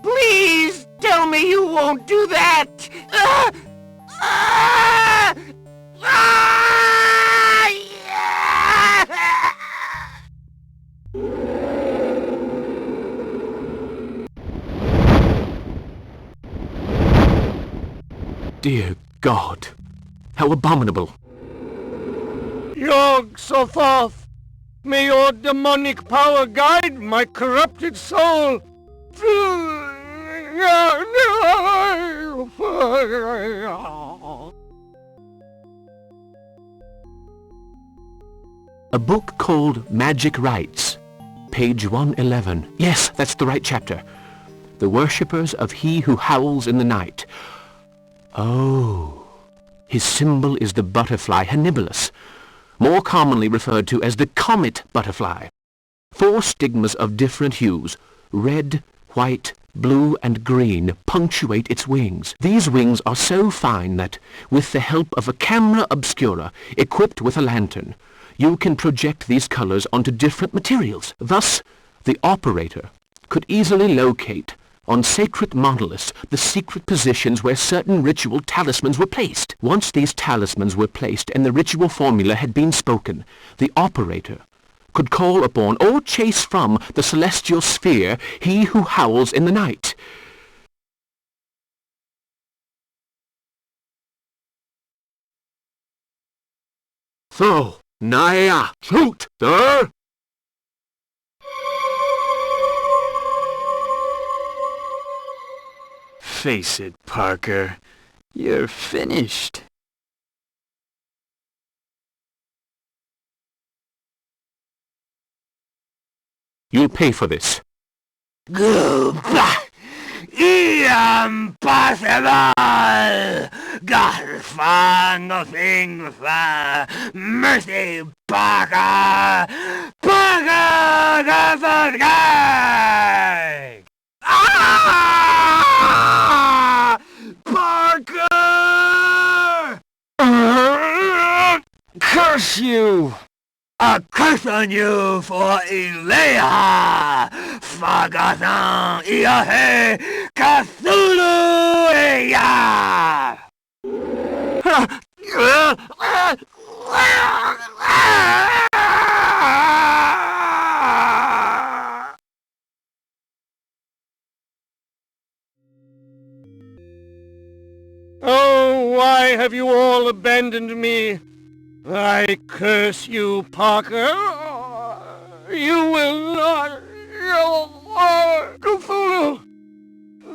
Please tell me you won't do that! Ah! Ah! Ah! Yeah! Dear God, how abominable. Yog Sothoth, may your demonic power guide my corrupted soul through... A book called Magic Rites, page 111. Yes, that's the right chapter. The worshippers of he who howls in the night. Oh, his symbol is the butterfly Hannibalus, more commonly referred to as the comet butterfly. 4 stigmas of different hues, red, white, blue and green, punctuate its wings. These wings are so fine that, with the help of a camera obscura equipped with a lantern, you can project these colors onto different materials. Thus, the operator could easily locate on sacred monoliths the secret positions where certain ritual talismans were placed. Once these talismans were placed and the ritual formula had been spoken, the operator could call upon or chase from the celestial sphere he who howls in the night. So, Naya, shoot, sir! Face it, Parker. You're finished. You'll pay for this. Goodbye! Impossible! Garfa, nothing fa. Mercy, Parker! Parker, the first guy! Ah! Parker! Curse you! A curse on you for Ilea! Fagatan Iahe Cthulhu Eya! Oh, why have you all abandoned me? I curse you, Parker. You will not... Cthulhu!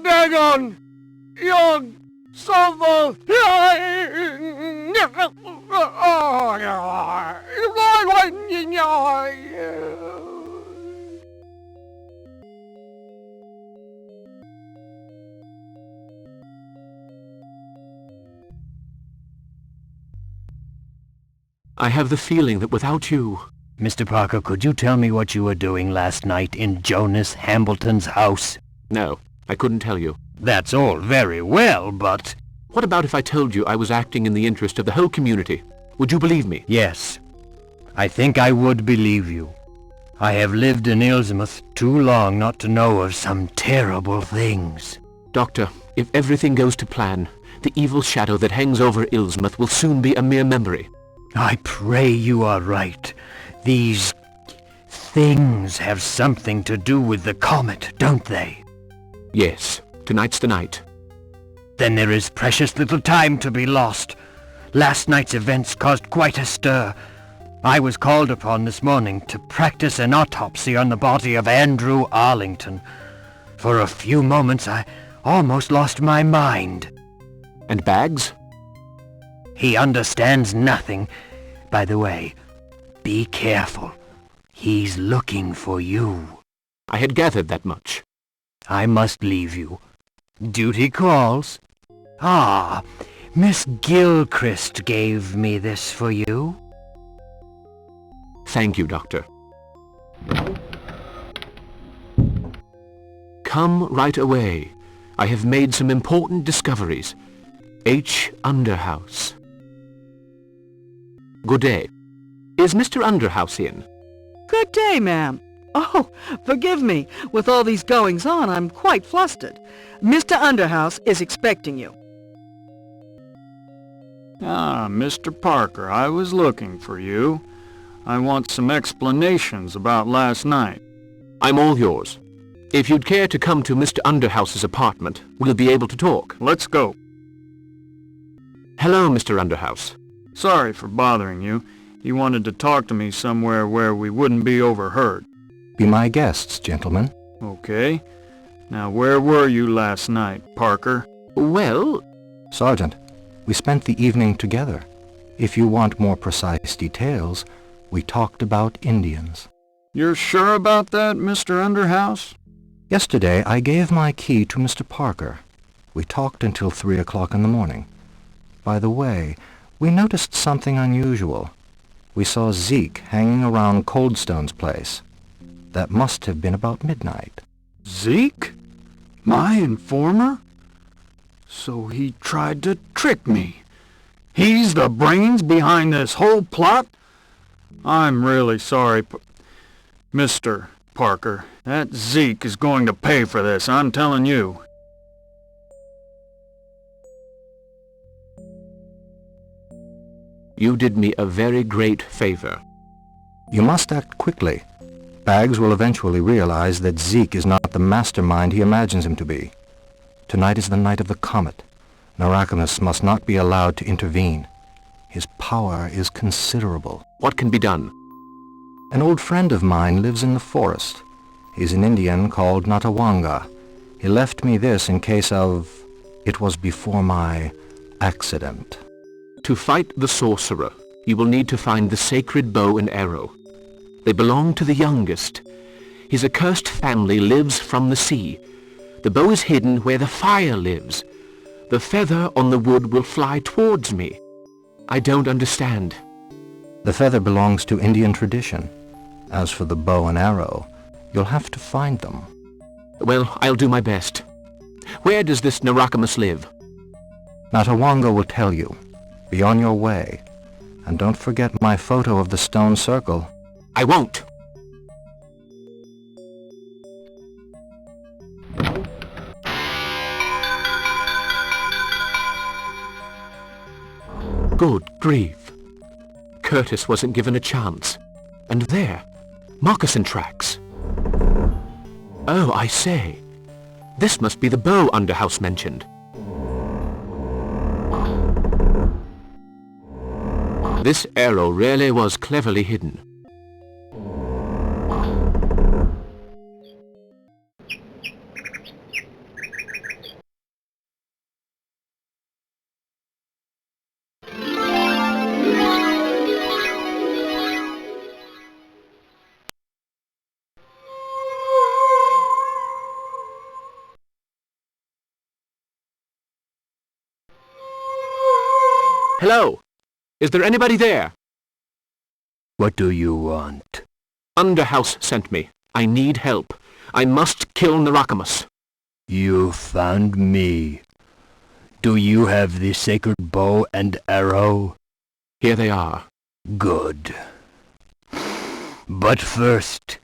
Dagon! Yog! Sothoth! I have the feeling that without you... Mr. Parker, could you tell me what you were doing last night in Jonas Hambleton's house? No, I couldn't tell you. That's all very well, but... What about if I told you I was acting in the interest of the whole community? Would you believe me? Yes. I think I would believe you. I have lived in Illsmouth too long not to know of some terrible things. Doctor, if everything goes to plan, the evil shadow that hangs over Illsmouth will soon be a mere memory. I pray you are right. These things have something to do with the comet, don't they? Yes, tonight's the night. Then there is precious little time to be lost. Last night's events caused quite a stir. I was called upon this morning to practice an autopsy on the body of Andrew Arlington. For a few moments I almost lost my mind. And Baggs? He understands nothing. By the way, be careful. He's looking for you. I had gathered that much. I must leave you. Duty calls. Ah, Miss Gilchrist gave me this for you. Thank you, Doctor. Come right away. I have made some important discoveries. H. Underhouse. Good day. Is Mr. Underhouse in? Good day, ma'am. Oh, forgive me. With all these goings-on, I'm quite flustered. Mr. Underhouse is expecting you. Ah, Mr. Parker, I was looking for you. I want some explanations about last night. I'm all yours. If you'd care to come to Mr. Underhouse's apartment, we'll be able to talk. Let's go. Hello, Mr. Underhouse. Sorry for bothering you. He wanted to talk to me somewhere where we wouldn't be overheard. Be my guests, gentlemen. Okay. Now, where were you last night, Parker? Well... Sergeant, we spent the evening together. If you want more precise details, we talked about Indians. You're sure about that, Mr. Underhouse? Yesterday, I gave my key to Mr. Parker. We talked until 3 o'clock in the morning. By the way, we noticed something unusual. We saw Zeke hanging around Coldstone's place. That must have been about midnight. Zeke? My informer? So he tried to trick me. He's the brains behind this whole plot? I'm really sorry, Mr. Parker. That Zeke is going to pay for this, I'm telling you. You did me a very great favor. You must act quickly. Baggs will eventually realize that Zeke is not the mastermind he imagines him to be. Tonight is the night of the Comet. Narakamus must not be allowed to intervene. His power is considerable. What can be done? An old friend of mine lives in the forest. He's an Indian called Natawanga. He left me this in case of... It was before my accident. To fight the sorcerer, you will need to find the sacred bow and arrow. They belong to the youngest. His accursed family lives from the sea. The bow is hidden where the fire lives. The feather on the wood will fly towards me. I don't understand. The feather belongs to Indian tradition. As for the bow and arrow, you'll have to find them. Well, I'll do my best. Where does this Narakamus live? Natawanga will tell you. Be on your way. And don't forget my photo of the stone circle. I won't. Good grief. Curtis wasn't given a chance. And there, moccasin tracks. Oh, I say. This must be the bow Underhouse mentioned. This arrow really was cleverly hidden. Hello? Is there anybody there? What do you want? Underhouse sent me. I need help. I must kill Narakamus. You found me. Do you have the sacred bow and arrow? Here they are. Good. But first,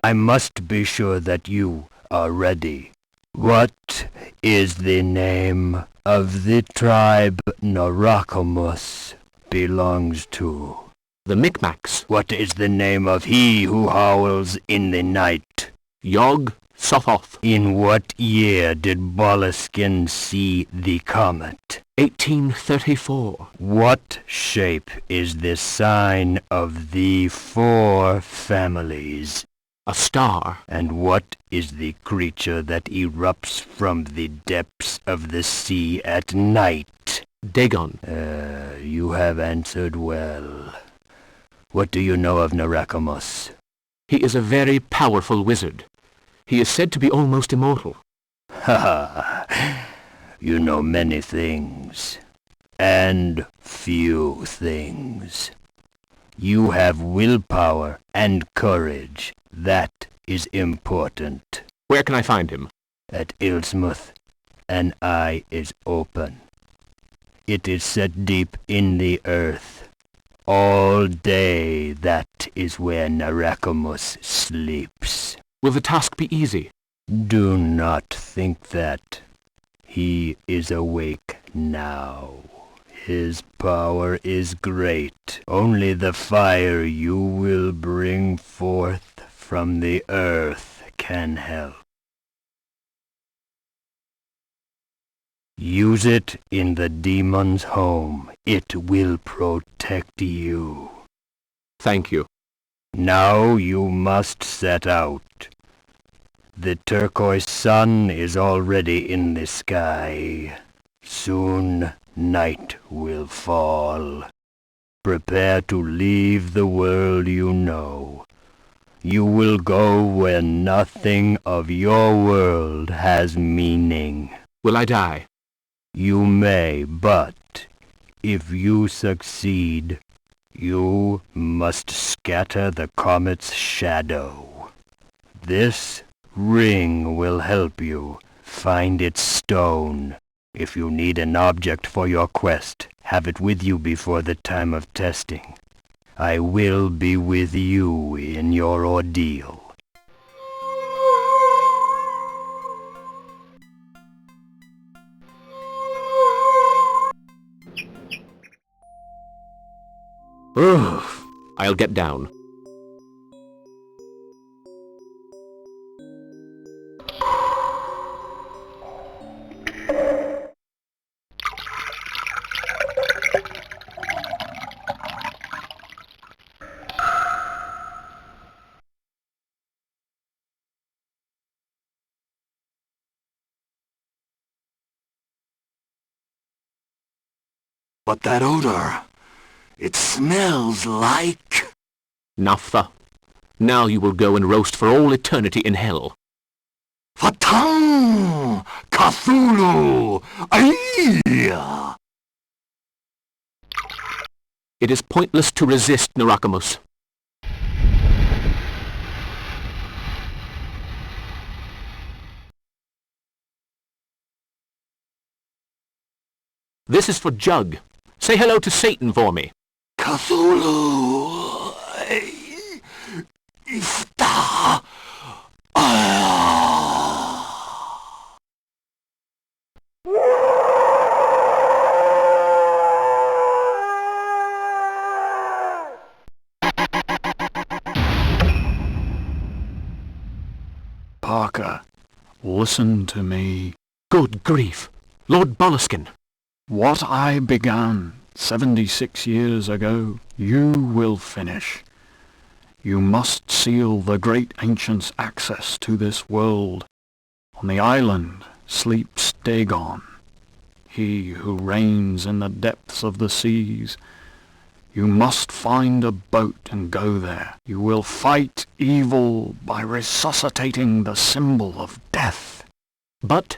I must be sure that you are ready. What is the name of the tribe Narakamus belongs to? The Micmacs. What is the name of he who howls in the night? Yog Sothoth. In what year did Boleskine see the comet? 1834. What shape is the sign of the four families? A star. And what is the creature that erupts from the depths of the sea at night? Dagon. You have answered well. What do you know of Narakamus? He is a very powerful wizard. He is said to be almost immortal. Ha ha! You know many things, and few things. You have willpower and courage. That is important. Where can I find him? At Illsmouth, an eye is open. It is set deep in the earth. All day that is where Narakamus sleeps. Will the task be easy? Do not think that. He is awake now. His power is great. Only the fire you will bring forth from the earth can help. Use it in the demon's home. It will protect you. Thank you. Now you must set out. The turquoise sun is already in the sky. Soon night will fall. Prepare to leave the world you know. You will go where nothing of your world has meaning. Will I die? You may, but if you succeed, you must scatter the comet's shadow. This ring will help you find its stone. If you need an object for your quest, have it with you before the time of testing. I will be with you in your ordeal. Ugh. I'll get down. But that odor, it smells like... Naphtha. Now you will go and roast for all eternity in hell. Fatang! Cthulhu! Aye! It is pointless to resist, Narakamus. This is for Jug. Say hello to Satan for me. Cthulhu! Ifta! Parker, listen to me. Good grief! Lord Boleskine! What I began 76 years ago, you will finish. You must seal the great ancient's access to this world. On the island sleeps Dagon, he who reigns in the depths of the seas. You must find a boat and go there. You will fight evil by resuscitating the symbol of death. But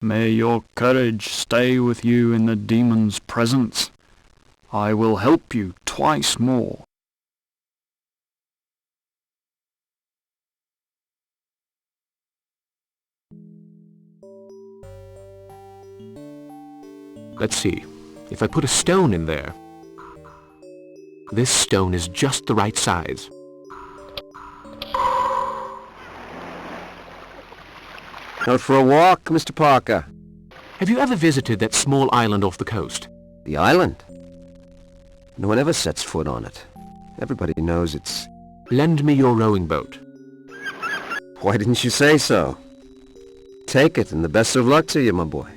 may your courage stay with you in the demon's presence. I will help you twice more. let's see. If I put a stone in there... This stone is just the right size. Out for a walk, Mr. Parker? Have you ever visited that small island off the coast? The island? No one ever sets foot on it. Everybody knows it's... Lend me your rowing boat. Why didn't you say so? Take it, and the best of luck to you, my boy.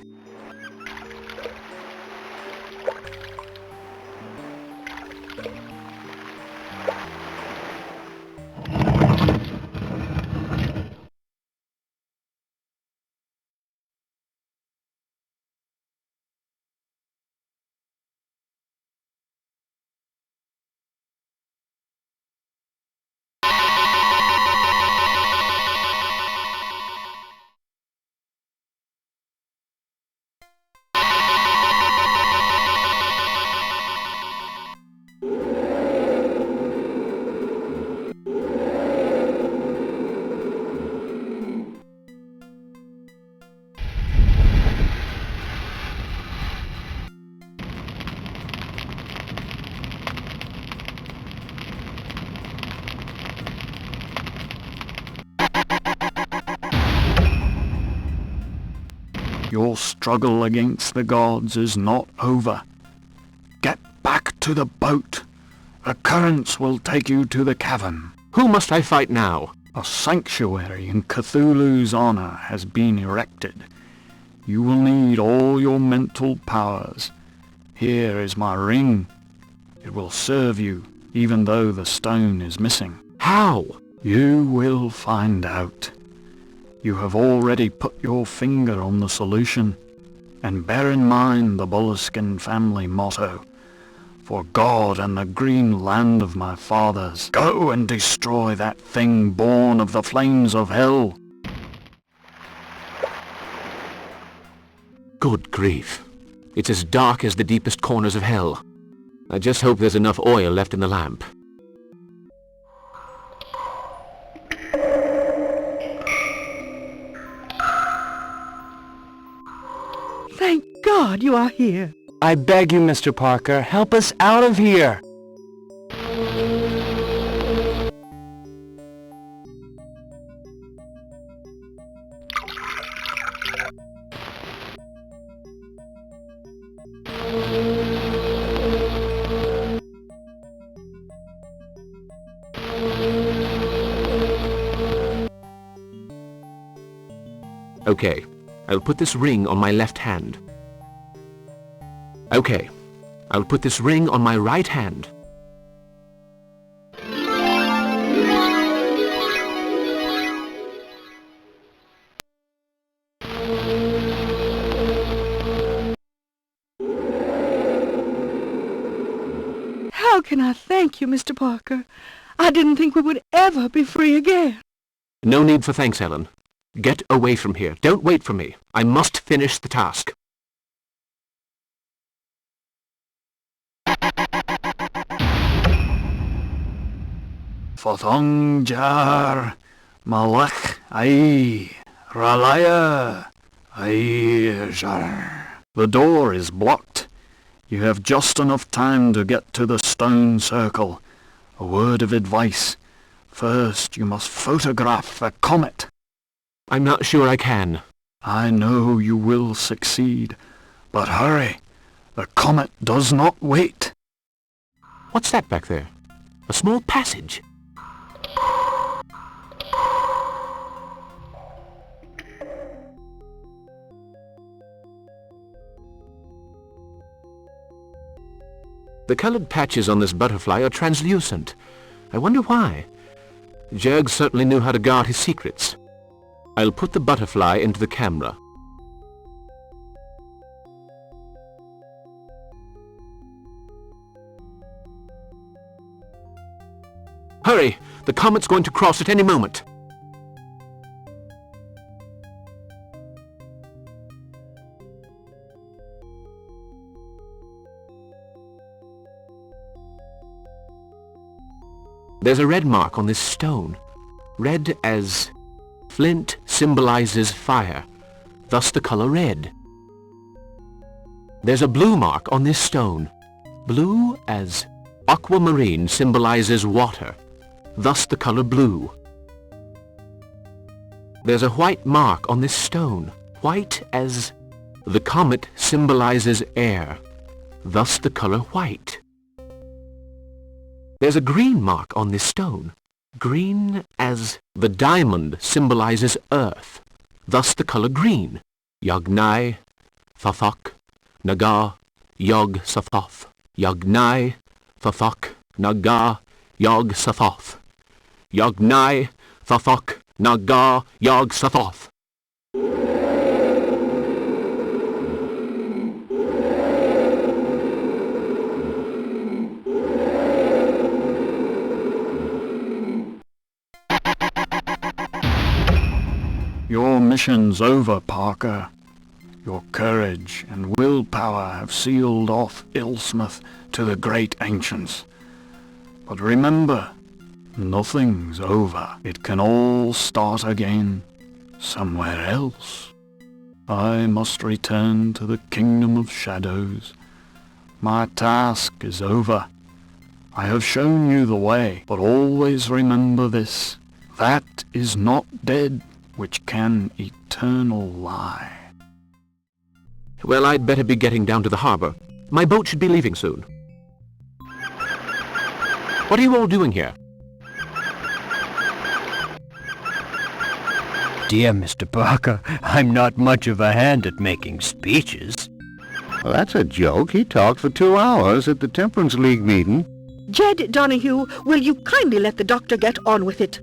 Your struggle against the gods is not over. Get back to the boat. The currents will take you to the cavern. Who must I fight now? A sanctuary in Cthulhu's honor has been erected. You will need all your mental powers. Here is my ring. It will serve you, even though the stone is missing. How? You will find out. You have already put your finger on the solution. And bear in mind the Boleskine family motto. For God and the green land of my fathers, go and destroy that thing born of the flames of hell. Good grief. It's as dark as the deepest corners of hell. I just hope there's enough oil left in the lamp. Thank God you are here. I beg you, Mr. Parker, help us out of here. Okay, I'll put this ring on my left hand. Okay, I'll put this ring on my right hand. How can I thank you, Mr. Parker? I didn't think we would ever be free again. No need for thanks, Ellen. Get away from here. Don't wait for me. I must finish the task. Fothong jar, malach ai, ralaya ai jar. The door is blocked. You have just enough time to get to the stone circle. A word of advice. First, you must photograph the comet. I'm not sure I can. I know you will succeed, but hurry. The comet does not wait. What's that back there? A small passage. The colored patches on this butterfly are translucent. I wonder why. Jurg certainly knew how to guard his secrets. I'll put the butterfly into the camera. Hurry! The comet's going to cross at any moment. There's a red mark on this stone. Red as flint symbolizes fire, thus the color red. There's a blue mark on this stone. Blue as aquamarine symbolizes water, thus the color blue. There's a white mark on this stone. White as the comet symbolizes air, thus the color white. There's a green mark on this stone. Green as the diamond symbolizes earth, thus the color green. Yagnai, Fathok, Naga, Yog Sathoth. Yagnai, Fathok, Naga, Yog Sathoth. Yagnai, Fathok, Naga, Yog Sathoth. Your mission's over, Parker. Your courage and willpower have sealed off Illsmouth to the great ancients. But remember, nothing's over. It can all start again, somewhere else. I must return to the kingdom of shadows. My task is over. I have shown you the way, but always remember this. That is not dead which can eternal lie. Well, I'd better be getting down to the harbor. My boat should be leaving soon. What are you all doing here? dear, Mr. Parker, I'm not much of a hand at making speeches. Well, that's a joke. He talked for 2 hours at the Temperance League meeting. Jed Donahue, will you kindly let the doctor get on with it?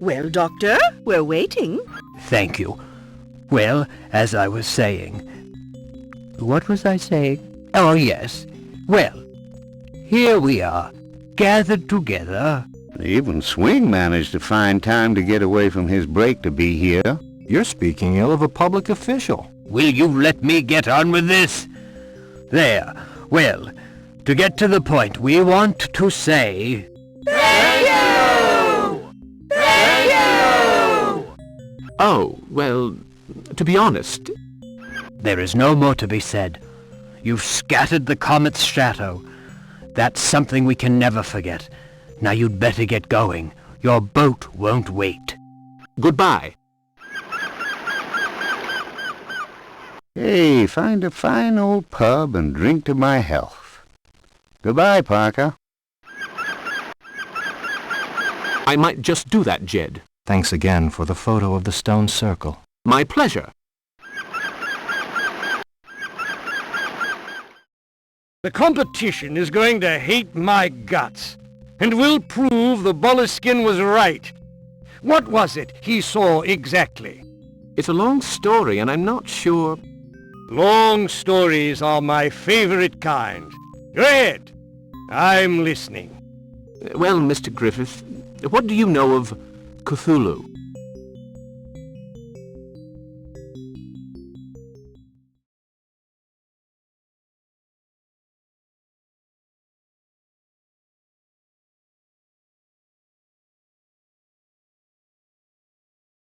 Well, Doctor, we're waiting. Thank you. Well, as I was saying... What was I saying? Oh, yes. Well, here we are, gathered together. Even Swing managed to find time to get away from his break to be here. You're speaking ill of a public official. Will you let me get on with this? There. Well, to get to the point, we want to say... Thank you! Thank you! Oh, well, to be honest... There is no more to be said. You've scattered the comet's shadow. That's something we can never forget. Now you'd better get going. Your boat won't wait. Goodbye. Hey, find a fine old pub and drink to my health. Goodbye, Parker. I might just do that, Jed. Thanks again for the photo of the stone circle. My pleasure. The competition is going to hate my guts, and will prove the Boleskine was right. What was it he saw exactly? It's a long story, and I'm not sure... Long stories are my favorite kind. Go ahead. I'm listening. Well, Mr. Griffith, what do you know of Cthulhu?